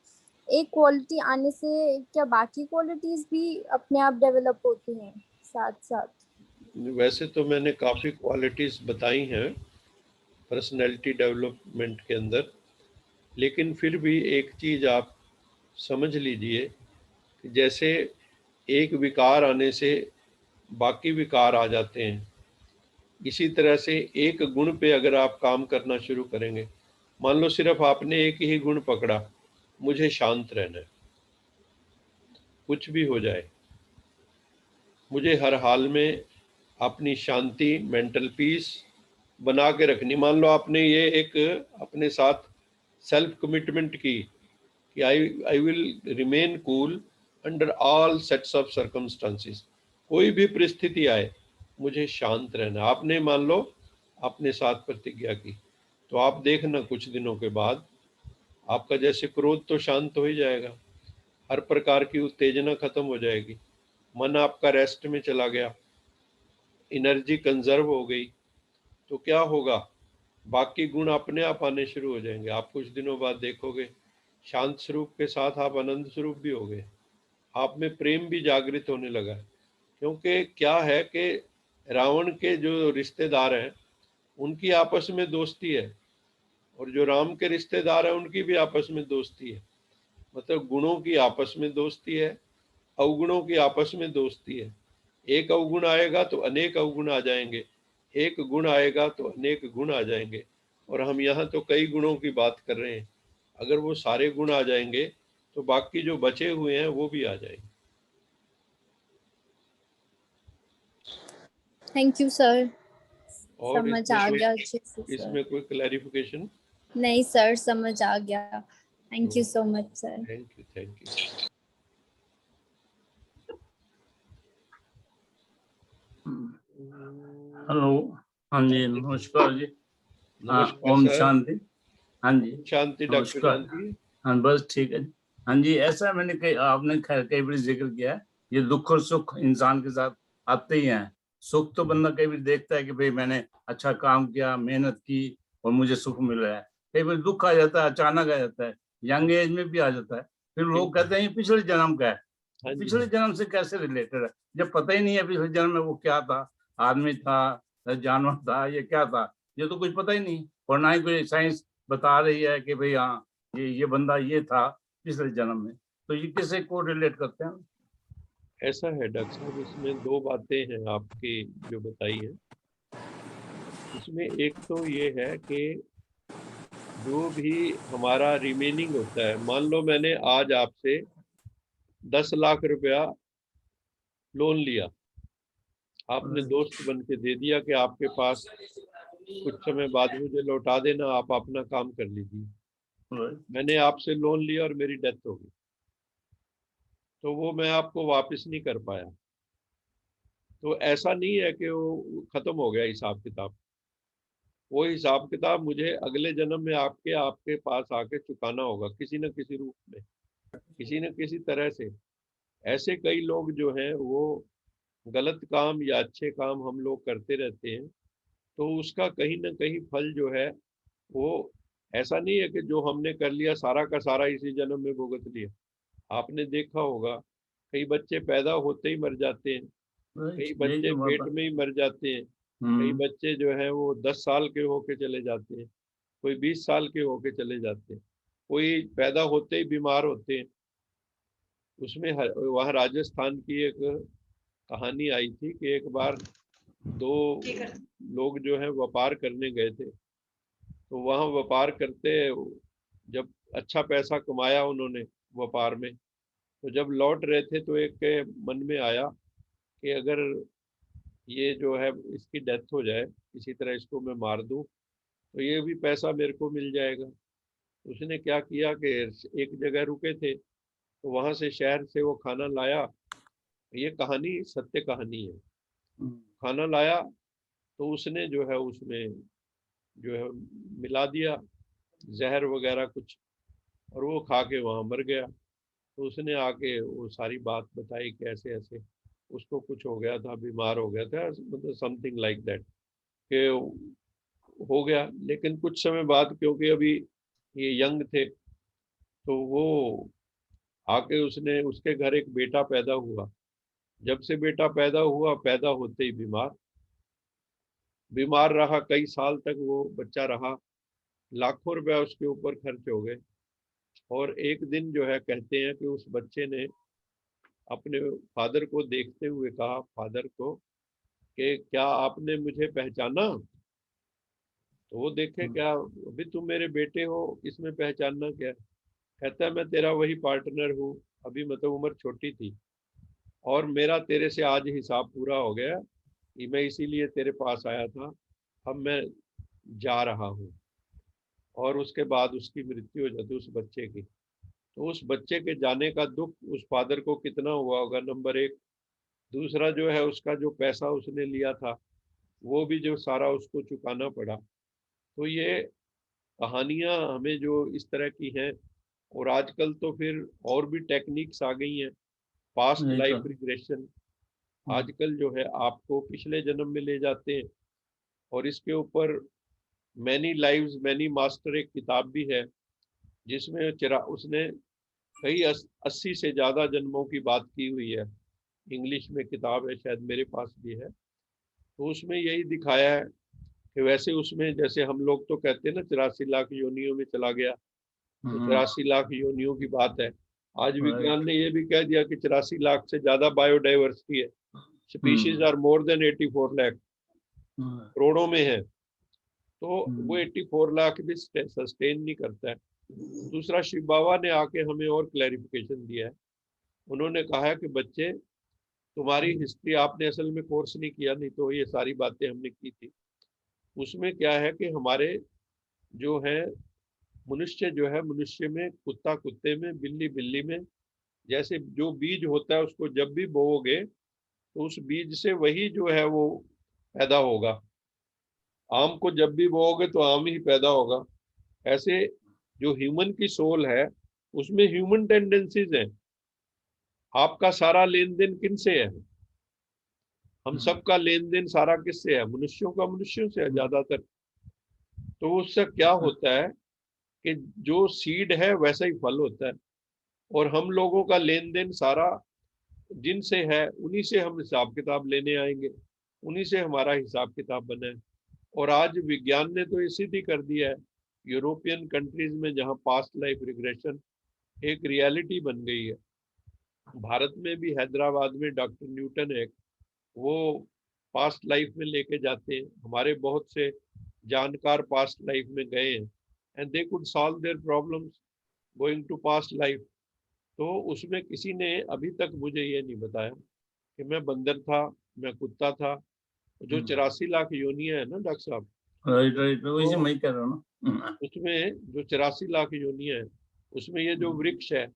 एक क्वालिटी आने से क्या बाकी क्वालिटीज भी अपने आप डेवलप होती हैं साथ साथ? वैसे तो मैंने काफ़ी क्वालिटीज़ बताई हैं पर्सनैलिटी डेवलपमेंट के अंदर, लेकिन फिर भी एक चीज़ आप समझ लीजिए कि जैसे एक विकार आने से बाकी विकार आ जाते हैं, इसी तरह से एक गुण पे अगर आप काम करना शुरू करेंगे, मान लो सिर्फ आपने एक ही गुण पकड़ा, मुझे शांत रहना है, कुछ भी हो जाए, मुझे हर हाल में अपनी शांति, मेंटल पीस बना के रखनी। मान लो आपने ये एक अपने साथ सेल्फ कमिटमेंट की कि I will remain cool under all sets of circumstances, कोई भी परिस्थिति आए मुझे शांत रहना। आपने मान लो अपने साथ प्रतिज्ञा की, तो आप देखना कुछ दिनों के बाद आपका जैसे क्रोध तो शांत हो ही जाएगा, हर प्रकार की उत्तेजना खत्म हो जाएगी, मन आपका रेस्ट में चला गया, एनर्जी कंजर्व हो गई, तो क्या होगा, बाकी गुण अपने आप आने शुरू हो जाएंगे। आप कुछ दिनों बाद देखोगे शांत स्वरूप के साथ आप आनंद स्वरूप भी हो गए, आप में प्रेम भी जागृत होने लगा है। क्योंकि क्या है कि रावण के जो रिश्तेदार हैं उनकी आपस में दोस्ती है, और जो राम के रिश्तेदार हैं उनकी भी आपस में दोस्ती है। मतलब गुणों की आपस में दोस्ती है, अवगुणों की आपस में दोस्ती है। एक अवगुण आएगा तो अनेक अवगुण आ जाएंगे, एक गुण आएगा तो अनेक गुण आ जाएंगे। और हम यहाँ तो कई गुणों की बात कर रहे हैं, अगर वो सारे गुण आ जाएंगे तो बाकी जो बचे हुए हैं वो भी आ जाएंगे। थैंक यू सर, और समझ आ गया अच्छे से सर। इसमें कोई क्लैरिफिकेशन? नहीं सर, समझ आ गया। Thank you so much sir. Thank you, thank you. Hello, हाँ जी, नमस्कार जी। हाँ, नमस्कार ओम सर। शांति। हाँ जी, शांति डॉक्टर नमस्कार। शांति। हाँ, बस ठीक है। हाँ जी, ऐसा मैंने आपने खैर कई बार जिक्र किया है, ये दुख और सुख इंसान के साथ आते ही हैं। सुख तो बंदा कई बार देखता है कि भाई मैंने अच्छा काम किया, मेहनत की और मुझे सुख मिल रहा है। कई बार दुख आ जाता है, अचानक आ जाता है, यंग एज में भी आ जाता है। फिर लोग कहते हैं ये पिछले जन्म का है। हाँ जी, पिछले जन्म से कैसे रिलेटेड है, जब पता ही नहीं है पिछले जन्म में वो क्या था, आदमी था, जानवर था, ये क्या था, ये तो कुछ पता ही नहीं। और ना ही कोई साइंस बता रही है कि भाई हाँ ये बंदा ये था पिछले जन्म में। तो ये किसे को रिलेट करते हैं? ऐसा है डॉक्टर साहब, इसमें दो बातें हैं आपकी जो बताई है। इसमें एक तो ये है कि जो भी हमारा रिमेनिंग होता है, मान लो मैंने आज आपसे 10 लाख रुपया लोन लिया, आपने दोस्त बन के दे दिया कि आपके पास कुछ समय बाद मुझे लौटा देना, आप अपना काम कर लीजिए। मैंने आपसे लोन लिया और मेरी डेथ हो गई, तो वो मैं आपको वापस नहीं कर पाया। तो ऐसा नहीं है कि वो खत्म हो गया हिसाब किताब, वो हिसाब किताब मुझे अगले जन्म में आपके पास आके चुकाना होगा, किसी न किसी रूप में, किसी न किसी तरह से। ऐसे कई लोग जो हैं वो गलत काम या अच्छे काम हम लोग करते रहते हैं, तो उसका कहीं ना कहीं फल जो है वो ऐसा नहीं है कि जो हमने कर लिया सारा का सारा इसी जन्म में भुगत लिया। आपने देखा होगा कई बच्चे पैदा होते ही मर जाते हैं, कई यही बच्चे तो बात पेट है। में ही मर जाते हैं, कई बच्चे जो है वो 10 साल के होके चले जाते हैं, कोई 20 साल के होके चले जाते हैं, कोई पैदा होते ही बीमार होते हैं। उसमें वहाँ राजस्थान की एक कहानी आई थी कि एक बार दो लोग जो है व्यापार करने गए थे, तो वहाँ व्यापार करते जब अच्छा पैसा कमाया उन्होंने व्यापार में, तो जब लौट रहे थे तो एक के मन में आया कि अगर ये जो है इसकी डेथ हो जाए, इसी तरह इसको मैं मार दूं, तो ये भी पैसा मेरे को मिल जाएगा। उसने क्या किया कि एक जगह रुके थे, तो वहां से शहर से वो खाना लाया, ये कहानी सत्य कहानी है। खाना लाया तो उसने जो है उसमें जो है मिला दिया जहर वगैरह कुछ, और वो खा के वहां मर गया। तो उसने आके वो सारी बात बताई कि ऐसे ऐसे उसको कुछ हो गया था, बीमार हो गया था, मतलब समथिंग लाइक दैट, कि हो गया। लेकिन कुछ समय बाद, क्योंकि अभी ये यंग थे, तो वो आके उसने, उसके घर एक बेटा पैदा हुआ। जब से बेटा पैदा हुआ, पैदा होते ही बीमार रहा, कई साल तक वो बच्चा रहा, लाखों रुपया उसके ऊपर खर्च हो गए। और एक दिन जो है कहते हैं कि उस बच्चे ने अपने फादर को देखते हुए कहा, फादर को, कि क्या आपने मुझे पहचाना? तो वो देखे, क्या अभी तुम मेरे बेटे हो, इसमें पहचानना क्या है? कहता है मैं तेरा वही पार्टनर हूँ, अभी मतलब उम्र छोटी थी और मेरा तेरे से आज हिसाब पूरा हो गया, मैं इसीलिए तेरे पास आया था, अब मैं जा रहा हूँ। और उसके बाद उसकी मृत्यु हो जाती उस बच्चे की। तो उस बच्चे के जाने का दुख उस फादर को कितना हुआ होगा, नंबर एक। दूसरा जो है, उसका जो पैसा उसने लिया था वो भी जो सारा उसको चुकाना पड़ा। तो ये कहानियां हमें जो इस तरह की हैं, और आजकल तो फिर और भी टेक्निक्स आ गई हैं, पास्ट नहीं लाइफ तो रिग्रेशन। आजकल जो है आपको पिछले जन्म में ले जाते हैं, और इसके ऊपर मैनी लाइव्स मैनी मास्टर एक किताब भी है, जिसमें उसने कई 80 से ज्यादा जन्मों की बात की हुई है। इंग्लिश में किताब है, शायद मेरे पास भी है। तो उसमें यही दिखाया है कि वैसे उसमें जैसे हम लोग तो कहते हैं ना 84 लाख योनियों में चला गया, तो 84 लाख योनियों की बात है। आज विज्ञान ने ये भी कह दिया कि 84 लाख से ज्यादा बायोडाइवर्सिटी है, species are more than 84 lakh, करोड़ों में है। तो वो 84 लाख भी सस्टेन नहीं करता है। दूसरा, शिव बाबा ने आके हमें और क्लैरिफिकेशन दिया है। उन्होंने कहा है कि बच्चे, तुम्हारी हिस्ट्री आपने असल में कोर्स नहीं किया, नहीं तो ये सारी बातें हमने की थी। उसमें क्या है कि हमारे जो है मनुष्य जो है, मनुष्य में, कुत्ता कुत्ते में, बिल्ली बिल्ली में, जैसे जो बीज होता है उसको जब भी बोओगे तो उस बीज से वही जो है वो पैदा होगा। आम को जब भी बोओगे तो आम ही पैदा होगा। ऐसे जो ह्यूमन की सोल है उसमें ह्यूमन टेंडेंसीज हैं। आपका सारा लेन देन किन से है? हम सबका लेन देन सारा किससे है? मनुष्यों का मनुष्यों से है ज्यादातर। तो उससे क्या होता है कि जो सीड है वैसा ही फल होता है, और हम लोगों का लेन देन सारा जिनसे है, उन्हीं से हम हिसाब किताब लेने आएंगे, उन्हीं से हमारा हिसाब किताब बना है। और आज विज्ञान ने तो ये सिद्ध ही कर दिया है, यूरोपियन कंट्रीज में जहाँ पास्ट लाइफ रिग्रेशन एक रियलिटी बन गई है। भारत में भी हैदराबाद में डॉक्टर न्यूटन है, वो पास्ट लाइफ में लेके जाते हैं। हमारे बहुत से जानकार पास्ट लाइफ में गए हैं, and they could solve their problems going to past life. तो उसमें किसी ने अभी तक मुझे ये नहीं बताया कि मैं बंदर था, मैं कुत्ता था। जो 84 लाख योनियां है ना डॉक्टर साहब, राइट राइट, वही तो मैं कह रहा हूँ ना। उसमें जो 84 लाख योनियां है, उसमें ये जो वृक्ष है,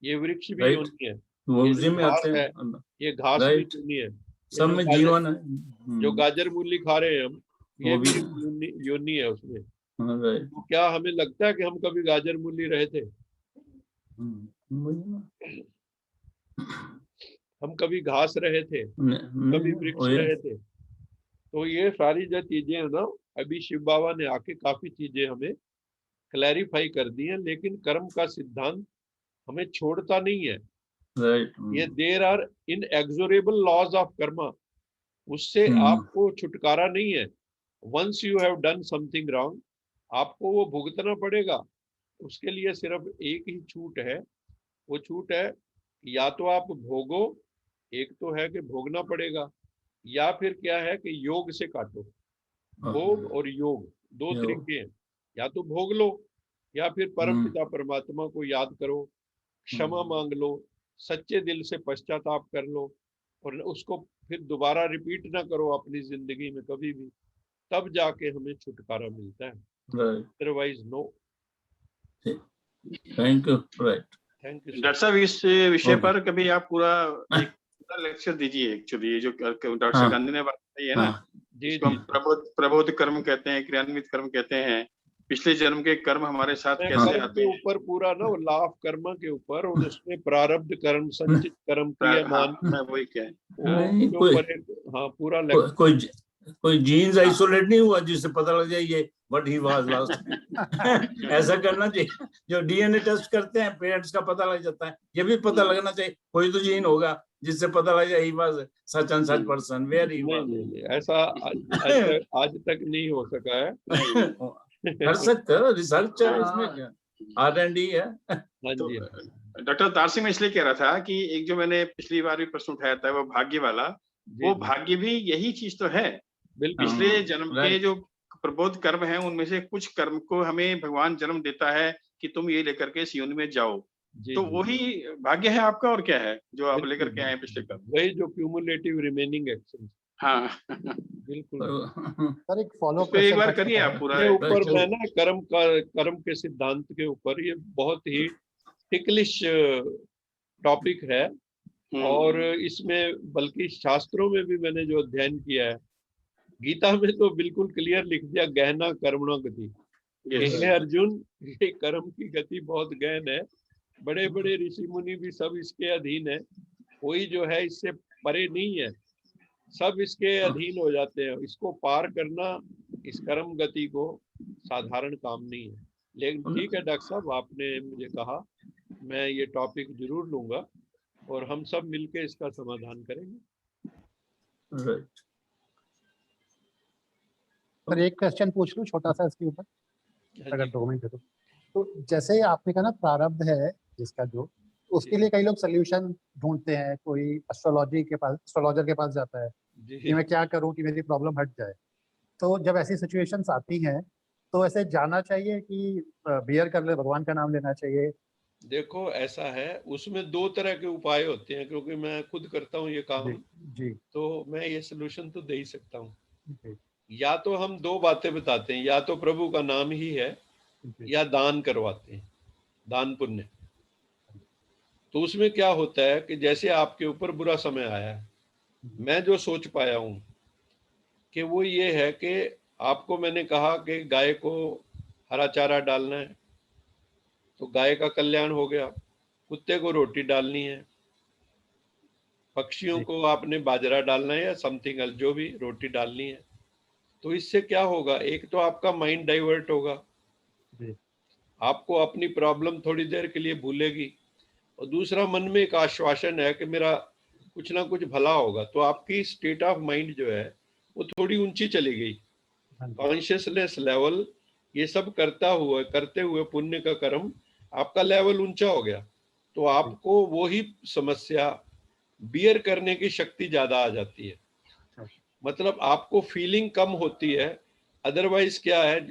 ये वृक्ष भी राइट, योनि है। वो ये उसी जो में घास आते है, हैं। ये घास भी राइट, योनि है। ये सब में जीवन है। जो गाजर मूली खा रहे हैं हम, ये वो भी भी एक योनि है उसमें। राइट। तो क्या हमें लगता है कि हम कभी गाजर मूली रहे थे? हम कभी घास रहे थे? कभी वृक्ष रहे थे? तो ये सारी जो चीजें है ना, अभी शिव बाबा ने आके काफी चीजें हमें क्लैरिफाई कर दी है। लेकिन कर्म का सिद्धांत हमें छोड़ता नहीं है। राइट, ये there are inexorable laws of karma, उससे आपको छुटकारा नहीं है। Once you have done something wrong, आपको वो भुगतना पड़ेगा। उसके लिए सिर्फ एक ही छूट है, वो छूट है या तो आप भोगो, एक तो है कि भोगना पड़ेगा, या फिर क्या है कि योग से काटो। भोग और योग दो तरीके हैं, या तो भोग लो या फिर परम पिता परमात्मा को याद करो, क्षमा मांग लो, सच्चे दिल से पश्चाताप कर लो, और उसको फिर दोबारा रिपीट ना करो अपनी जिंदगी में कभी भी, तब जाके हमें छुटकारा मिलता है, otherwise no. Thank you. Right, thank you doctor साहब, इस विषय पर कभी आप पूरा एक लेक्चर दीजिए। एक्चुअली ये जो डॉक्टर गांधी ने बात कही है ना, जिसको हम प्रबोध कर्म कहते हैं, क्रियान्वित कर्म कहते हैं, पिछले जन्म के कर्म हमारे साथ कैसे आते हैं, ऊपर पूरा ना लॉ ऑफ कर्म के ऊपर, और उसमें प्रारब्ध कर्म, संचित कर्म, क्रियमान, वही क्या है, वो ऊपर एक पूरा कोई जीन्स आइसोलेट नहीं हुआ जिससे पता लग जाए ये व्हाट ही वाज लास्ट। ऐसा करना चाहिए, जो डीएनए टेस्ट करते हैं पेरेंट्स का पता लग जाता है, ये भी पता लगना चाहिए कोई तो जीन होगा जिससे पता लग जाए he was such and such person, where he was. नहीं, ऐसा आज तक नहीं हो सका है। कर सकते हो, रिसर्च है इसमें, क्या R&D है। तो डॉक्टर तार सिंह, मैं इसलिए कह रहा था कि एक जो मैंने पिछली बार भी प्रश्न उठाया था वो भाग्य वाला, वो भाग्य भी यही चीज तो है। पिछले जन्म के जो प्रबोध कर्म है उनमें से कुछ कर्म को हमें भगवान जन्म देता है कि तुम ये लेकर के इस योनि में जाओ, तो वही भाग्य है आपका। और क्या है जो आप लेकर के आए पिछले कर्म, वही जो क्यूमुलेटिव रिमेनिंग एक्शन। हाँ बिल्कुल सर, एक फॉलो अप एक बार करिए आप पूरा ऊपर। मैं ना कर्म के सिद्धांत के ऊपर, ये बहुत ही टिकलिश टॉपिक है, और इसमें बल्कि शास्त्रों में भी मैंने जो अध्ययन किया है, गीता में तो बिल्कुल क्लियर लिख दिया, गहना कर्मणो गति। हे अर्जुन, ये कर्म की गति बहुत गहन है, बड़े बड़े ऋषि मुनि भी सब इसके अधीन है, कोई जो है इससे परे नहीं है, सब इसके अधीन हो जाते हैं। इसको पार करना, इस कर्म गति को, साधारण काम नहीं है। लेकिन ठीक है डॉक्टर साहब, आपने मुझे कहा, मैं ये टॉपिक जरूर लूंगा और हम सब मिलके इसका समाधान करेंगे। सर, एक क्वेश्चन पूछ लूं छोटा सा इसके ऊपर, अगर 2 मिनट दे तो जैसे आपने कहा ना प्रारब्ध है जिसका, जो उसके लिए कई लोग सोल्यूशन ढूंढते हैं, कोई एस्ट्रोलॉजर के पास जाता है कि मैं क्या करूं कि मेरी प्रॉब्लम हट जाए। तो जब ऐसी सिचुएशंस आती हैं तो ऐसे जाना चाहिए कि बियर कर ले, भगवान का नाम लेना चाहिए? देखो ऐसा है, उसमें 2 तरह के उपाय होते हैं, क्योंकि मैं खुद करता हूँ ये काम जी। तो मैं ये सोल्यूशन तो दे ही सकता हूँ। या तो हम 2 बातें बताते हैं, या तो प्रभु का नाम ही है, या दान करवाते हैं, दान पुण्य। तो उसमें क्या होता है कि जैसे आपके ऊपर बुरा समय आया है, मैं जो सोच पाया हूं कि वो ये है कि आपको मैंने कहा कि गाय को हरा चारा डालना है, तो गाय का कल्याण हो गया। कुत्ते को रोटी डालनी है, पक्षियों को आपने बाजरा डालना है या समथिंग एल्स, जो भी रोटी डालनी है। तो इससे क्या होगा, एक तो आपका माइंड डाइवर्ट होगा, आपको अपनी प्रॉब्लम थोड़ी देर के लिए भूलेगी, और दूसरा मन में एक आश्वासन है कि मेरा कुछ ना कुछ भला होगा। तो आपकी स्टेट ऑफ माइंड जो है वो थोड़ी ऊंची चली गई, कॉन्शियसनेस लेवल, ये सब करते हुए पुण्य का कर्म आपका लेवल ऊंचा हो गया, तो आपको वो ही समस्या बियर करने की शक्ति ज्यादा आ जाती है। मतलब आपको फीलिंग कम होती है। अदरवाइज क्या है,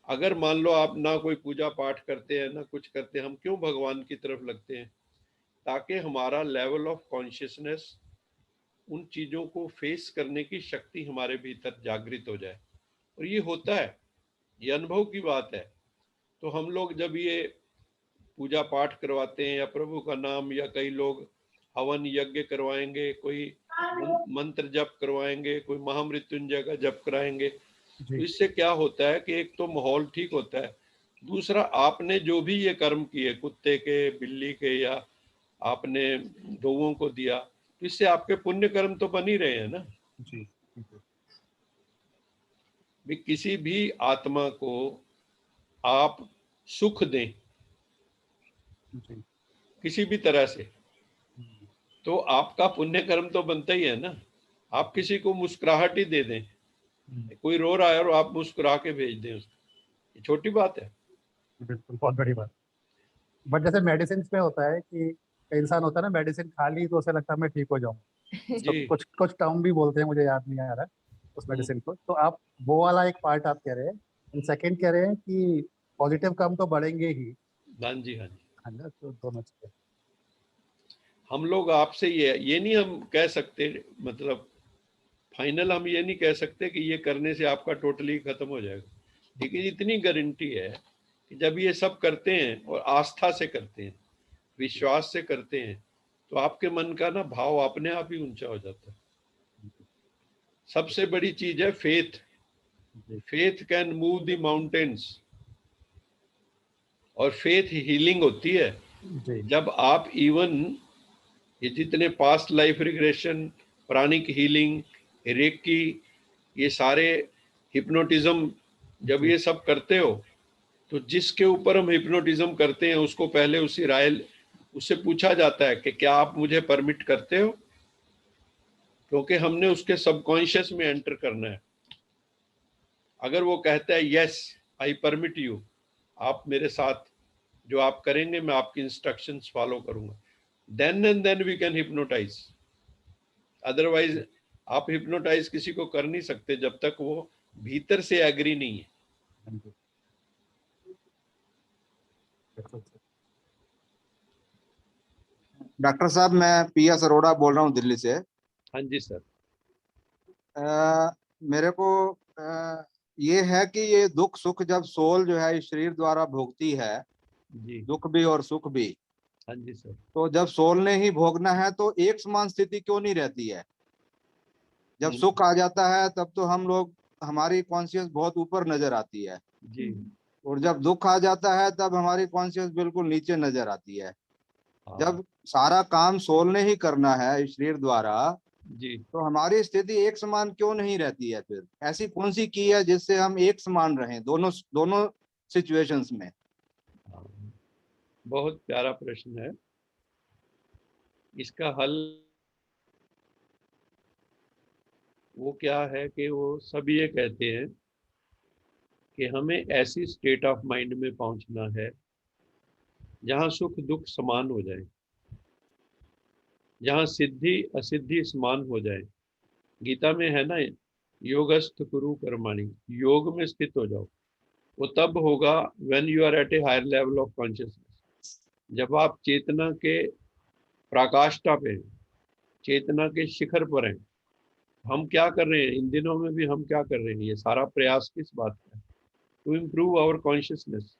अगर मान लो आप ना कोई पूजा पाठ करते हैं ना कुछ करते हैं, हम क्यों भगवान की तरफ लगते हैं? ताकि हमारा लेवल ऑफ कॉन्शियसनेस, उन चीजों को फेस करने की शक्ति हमारे भीतर जागृत हो जाए। और ये होता है, ये अनुभव की बात है। तो हम लोग जब ये पूजा पाठ करवाते हैं या प्रभु का नाम, या कई लोग हवन यज्ञ करवाएंगे, कोई मंत्र जप करवाएंगे, कोई महामृत्युंजय का जप कराएंगे, तो इससे क्या होता है कि एक तो माहौल ठीक होता है, दूसरा आपने जो भी ये कर्म किए, कुत्ते के, बिल्ली के, या आपने गौओं को दिया, तो इससे आपके पुण्य कर्म तो बन ही रहे हैं ना। भी किसी भी आत्मा को आप सुख दें किसी भी तरह से, तो आपका पुण्य कर्म तो बनता ही है ना। आप किसी को मुस्कुराहट ही दे दें, कोई रो रहा है और आप मुस्कुरा के भेज दें उसको, ये छोटी बात है? बिल्कुल, बहुत बड़ी बात। बट जैसे मेडिसिन में होता है कि इंसान होता है ना, मेडिसिन खा ली तो उसे लगता है मैं ठीक हो जाऊंगा, तो कुछ टर्म भी बोलते हैं, मुझे याद नहीं आ रहा उस मेडिसिन को। तो आप वो वाला एक पार्ट आप कह रहे हैं, एंड सेकंड कह रहे हैं कि पॉजिटिव कर्म तो बढ़ेंगे ही। हाँ जी, हाँ जी, है ना। तो दोनों चीजें हम लोग आपसे ये नहीं हम कह सकते, मतलब फाइनल हम ये नहीं कह सकते कि ये करने से आपका टोटली खत्म हो जाएगा, लेकिन इतनी गारंटी है कि जब ये सब करते हैं और आस्था से करते हैं, विश्वास से करते हैं, तो आपके मन का ना भाव अपने आप ही ऊंचा हो जाता है। सबसे बड़ी चीज है faith. Faith can move the mountains, और फेथ हीलिंग होती है जब आप इवन ये जितने past life regression, pranic healing, reiki, ये सारे हिप्नोटिज्म जब ये सब करते हो तो जिसके ऊपर हम हिप्नोटिज्म करते हैं उसको पहले उससे पूछा जाता है कि क्या आप मुझे परमिट करते हो, क्योंकि हमने उसके सबकॉन्शियस में एंटर करना है। अगर वो कहता है यस आई परमिट यू, आप मेरे साथ जो आप करेंगे मैं आपकी इंस्ट्रक्शंस फॉलो करूंगा, then and then we can hypnotise. Otherwise आप हिप्नोटाइज किसी को कर नहीं सकते जब तक वो भीतर से एग्री नहीं है। डॉक्टर साहब, मैं PS अरोड़ा बोल रहा हूँ दिल्ली से। हाँ जी सर। मेरे को ये है कि ये दुख सुख जब सोल जो है इस शरीर द्वारा भोगती है, जी दुख भी और सुख भी, हाँ जी सर। तो जब सोल ने ही भोगना है तो एक समान स्थिति क्यों नहीं रहती है? जब सुख आ जाता है तब तो हम लोग, हमारी कॉन्शियस बहुत ऊपर नजर आती है जी, और जब दुख आ जाता है तब हमारी कॉन्शियस बिल्कुल नीचे नजर आती है। जब सारा काम सोल ने ही करना है इस शरीर द्वारा जी, तो हमारी स्थिति एक समान क्यों नहीं रहती है? फिर ऐसी कौन सी की है जिससे हम एक समान रहें दोनों सिचुएशंस में? बहुत प्यारा प्रश्न है। इसका हल वो क्या है कि वो सब ये कहते हैं कि हमें ऐसी स्टेट ऑफ माइंड में पहुंचना है जहां सुख दुख समान हो जाए, जहां सिद्धि असिद्धि समान हो जाए। गीता में है ना, योगस्थ कुरु कर्माणि, योग में स्थित हो जाओ। वो तब होगा when you are at a higher level of consciousness, जब आप चेतना के पराकाष्ठा पे हैं, चेतना के शिखर पर हैं। हम क्या कर रहे हैं इन दिनों में भी, हम क्या कर रहे हैं, ये सारा प्रयास किस बात का है? To improve our consciousness.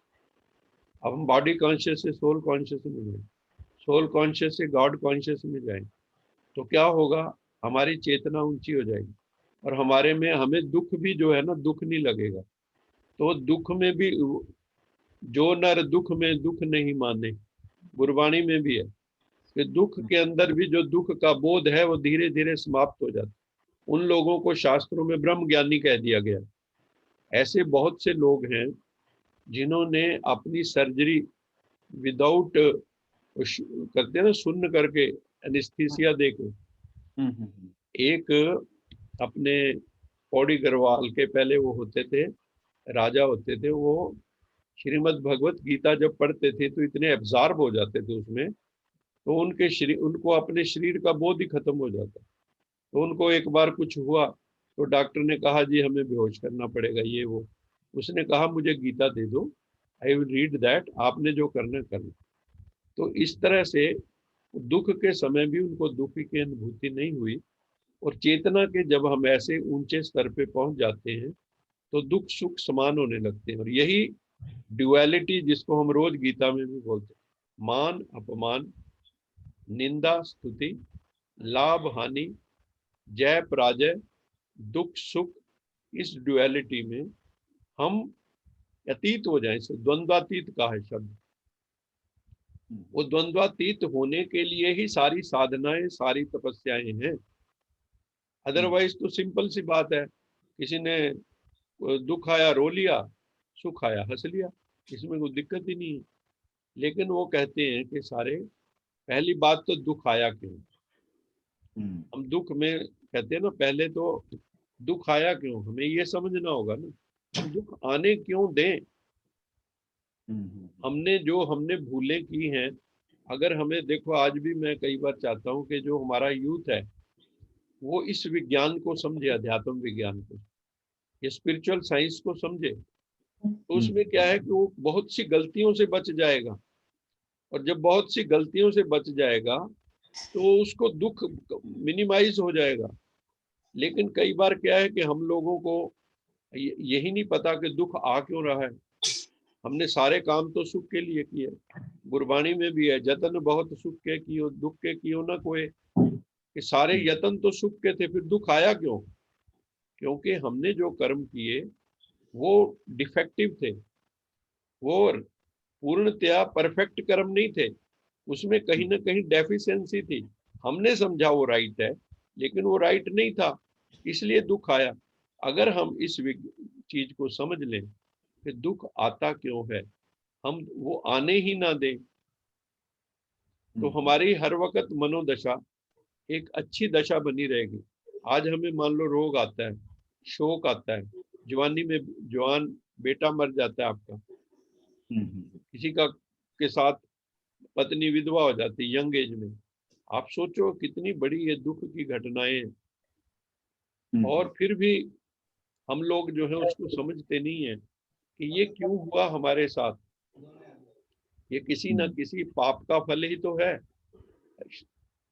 अब हम बॉडी कॉन्शियस से सोल कॉन्शियस में जाए, सोल कॉन्शियस से गॉड कॉन्शियस में जाए तो क्या होगा, हमारी चेतना ऊंची हो जाएगी और हमारे में हमें दुख भी जो है ना, दुख नहीं लगेगा। तो दुख में भी, जो नर दुख में दुख नहीं माने, गुरबाणी में भी है कि दुख के अंदर भी जो दुख का बोध है वो धीरे धीरे समाप्त हो जाता है। उन लोगों को शास्त्रों में ब्रह्म ज्ञानी कह दिया गया। ऐसे बहुत से लोग हैं जिन्होंने अपनी सर्जरी विदाउट करते हैं ना, सुन्न करके, एनेस्थीसिया देके। एक अपने पौड़ी गढ़वाल के पहले वो होते थे, राजा होते थे, वो श्रीमद् भगवत गीता जब पढ़ते थे तो इतने एब्जॉर्ब हो जाते थे उसमें, तो उनको अपने शरीर का बोध ही खत्म हो जाता। तो उनको एक बार कुछ हुआ तो डॉक्टर ने कहा जी हमें बेहोश करना पड़ेगा, ये वो। उसने कहा मुझे गीता दे दो, आई विल रीड दैट, आपने जो करना करना। तो इस तरह से दुख के समय भी उनको दुख की अनुभूति नहीं हुई, और चेतना के जब हम ऐसे ऊंचे स्तर पे पहुंच जाते हैं तो दुख सुख समान होने लगते हैं। और यही ड्युअलिटी जिसको हम रोज गीता में भी बोलते हैं, मान अपमान, निंदा स्तुति, लाभ हानि, जय पराजय, दुख सुख, इस ड्युअलिटी में हम अतीत हो जाए। इसे द्वंद्वातीत का है शब्द। वो द्वंद्वातीत होने के लिए ही सारी साधनाएं, सारी तपस्याएं हैं। अदरवाइज तो सिंपल सी बात है, किसी ने दुख आया रो लिया, सुख आया हंस लिया, इसमें कोई दिक्कत ही नहीं है। लेकिन वो कहते हैं कि सारे, पहली बात तो दुख आया क्यों। हम दुख में कहते हैं ना, पहले तो दुख आया क्यों, हमें ये समझना होगा ना, हम दुख आने क्यों दें। हमने भूलें की हैं, अगर हमें देखो, आज भी मैं कई बार चाहता हूं कि जो हमारा यूथ है वो इस विज्ञान को समझे, अध्यात्म विज्ञान को, ये स्पिरिचुअल साइंस को समझे। तो उसमें क्या है कि वो बहुत सी गलतियों से बच जाएगा, और जब बहुत सी गलतियों से बच जाएगा तो उसको दुख मिनिमाइज हो जाएगा। लेकिन कई बार क्या है कि हम लोगों को यही नहीं पता कि दुख आ क्यों रहा है। हमने सारे काम तो सुख के लिए किए, गुरबाणी में भी है, जतन बहुत सुख के कियो, दुख के कियो ना कोई। कि सारे यतन तो सुख के थे, फिर दुख आया क्यों? क्योंकि हमने जो कर्म किए वो डिफेक्टिव थे, वो पूर्णतया परफेक्ट कर्म नहीं थे, उसमें कहीं ना कहीं डेफिशिएंसी थी। हमने समझा वो राइट है, लेकिन वो राइट नहीं था, इसलिए दुख आया। अगर हम इस चीज को समझ लें कि दुख आता क्यों है, हम वो आने ही ना दें, तो हमारी हर वक्त मनोदशा एक अच्छी दशा बनी रहेगी। आज हमें मान लो रोग आता है, शोक आता है, जवानी में जवान बेटा मर जाता है आपका, किसी का के साथ पत्नी विधवा हो जाती है यंग एज में, आप सोचो कितनी बड़ी ये दुख की घटनाएं हैं। और फिर भी हम लोग जो है उसको समझते नहीं है कि ये क्यों हुआ हमारे साथ। ये किसी ना किसी पाप का फल ही तो है।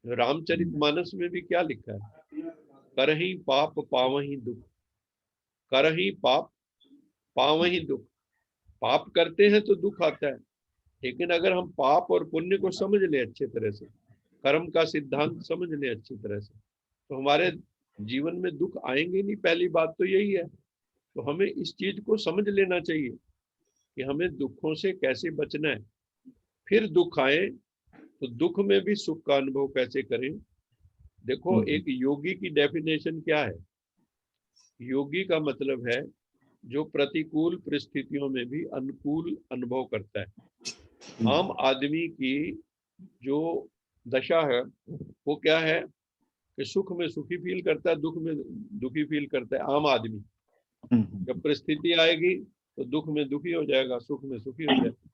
रामचरितमानस में भी क्या लिखा है, करहि पाप पावहि दुख, करहि पाप पावहि दुख। पाप करते हैं तो दुख आता है, लेकिन अगर हम पाप और पुण्य को समझ ले अच्छे तरह से, कर्म का सिद्धांत समझ ले अच्छी तरह से, तो हमारे जीवन में दुख आएंगे नहीं। पहली बात तो यही है। तो हमें इस चीज को समझ लेना चाहिए कि हमें दुखों से कैसे बचना है। फिर दुख आए तो दुख में भी सुख का अनुभव कैसे करें। देखो, एक योगी की डेफिनेशन क्या है? योगी का मतलब है जो प्रतिकूल परिस्थितियों में भी अनुकूल अनुभव करता है। आम आदमी की जो दशा है वो क्या है कि सुख में सुखी फील करता है, दुख में दुखी फील करता है आम आदमी। जब परिस्थिति आएगी तो दुख में दुखी हो जाएगा, सुख में सुखी हो जाएगा।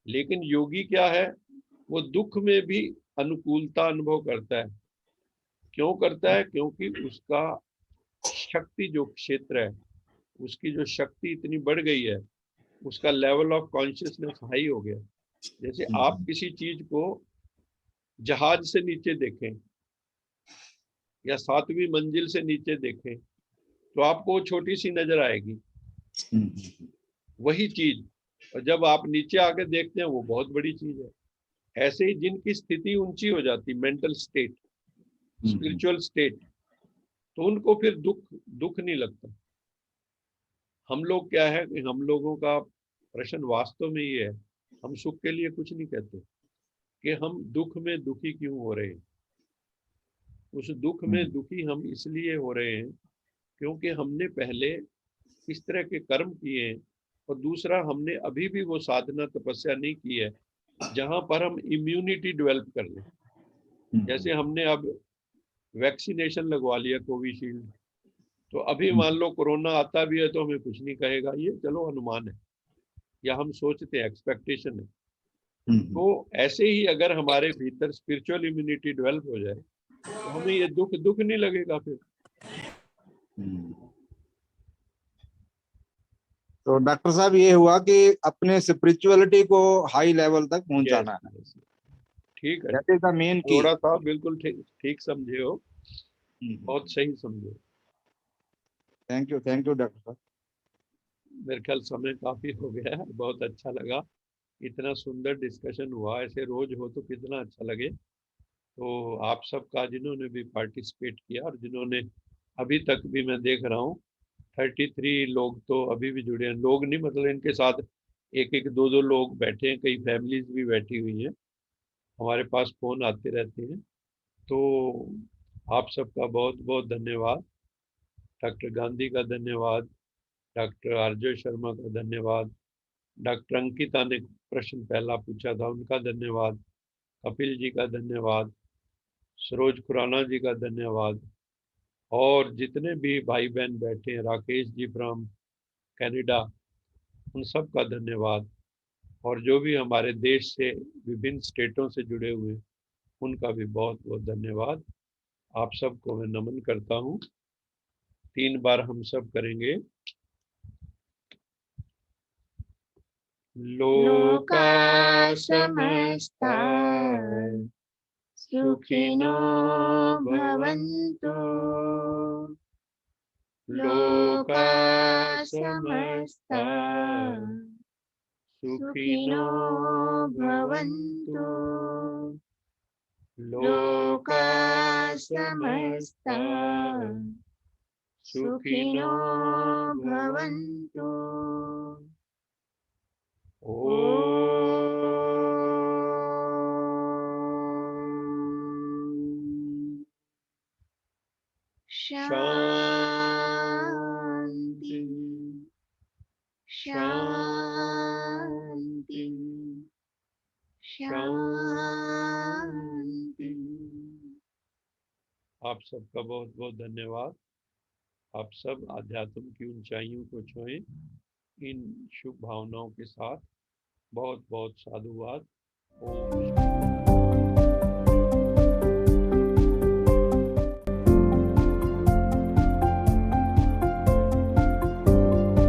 लेकिन योगी क्या है, वो दुख में भी अनुकूलता अनुभव करता है। क्यों करता है? क्योंकि उसका शक्ति जो क्षेत्र है, उसकी जो शक्ति इतनी बढ़ गई है, उसका लेवल ऑफ कॉन्शियसनेस हाई हो गया। जैसे आप किसी चीज को जहाज से नीचे देखें या 7वीं मंजिल से नीचे देखें तो आपको छोटी सी नजर आएगी वही चीज, और जब आप नीचे आके देखते हैं वो बहुत बड़ी चीज है। ऐसे ही जिनकी स्थिति ऊंची हो जाती, मेंटल स्टेट, स्पिरिचुअल स्टेट, तो उनको फिर दुख नहीं लगता। हम लोग क्या है कि हम लोगों का प्रश्न वास्तव में ये है, हम सुख के लिए कुछ नहीं कहते कि हम दुख में दुखी क्यों हो रहे हैं। उस दुख में दुखी हम इसलिए हो रहे हैं क्योंकि हमने पहले इस तरह के कर्म किए हैं, और दूसरा हमने अभी भी वो साधना तपस्या नहीं की है जहां पर हम इम्यूनिटी डेवलप कर लें। जैसे हमने अब वैक्सीनेशन लगवा लिया कोविशील्ड, तो अभी मान लो कोरोना आता भी है तो हमें कुछ नहीं कहेगा, ये चलो अनुमान है या हम सोचते हैं, एक्सपेक्टेशन है। तो ऐसे ही अगर हमारे भीतर स्पिरिचुअल इम्यूनिटी डेवलप हो जाए तो हमें ये दुख नहीं लगेगा फिर। तो डॉक्टर साहब ये हुआ कि अपने स्पिरिचुअलिटी को हाई लेवल तक पहुंचाना है। ठीक है, दैट इज द मेन की। थोड़ा सा बिल्कुल ठीक समझे हो, बहुत सही समझे। थैंक यू डॉक्टर साहब। मेरे ख्याल समय काफी हो गया है, बहुत अच्छा लगा, इतना सुंदर डिस्कशन हुआ। ऐसे रोज हो तो कितना अच्छा लगे। तो आप सबका जिन्होंने भी पार्टिसिपेट किया और जिन्होंने अभी तक भी, मैं देख रहा हूँ 33 लोग तो अभी भी जुड़े हैं। लोग नहीं मतलब इनके साथ एक एक दो दो लोग बैठे हैं, कई फैमिलीज भी बैठी हुई हैं, हमारे पास फोन आते रहते हैं। तो आप सबका बहुत बहुत धन्यवाद। डॉक्टर गांधी का धन्यवाद, डॉक्टर आरजे शर्मा का धन्यवाद, डॉक्टर अंकिता ने प्रश्न पहला पूछा था उनका धन्यवाद, कपिल जी का धन्यवाद, सरोज खुराना जी का धन्यवाद, और जितने भी भाई बहन बैठे हैं, राकेश जी फ्रॉम कनाडा, उन सब का धन्यवाद। और जो भी हमारे देश से विभिन्न स्टेटों से जुड़े हुए उनका भी बहुत बहुत धन्यवाद। आप सबको मैं नमन करता हूँ। 3 बार हम सब करेंगे। लोका समस्ता सुखिनो भवन्तु, लोका समस्ता सुखिनो भवन्तु, लोका समस्ता सुखिनो भवन्तु। शांति। शांति शांति। आप सबका बहुत बहुत धन्यवाद। आप सब आध्यात्म की ऊंचाइयों को छुएं इन शुभ भावनाओं के साथ। बहुत बहुत साधुवाद। ओम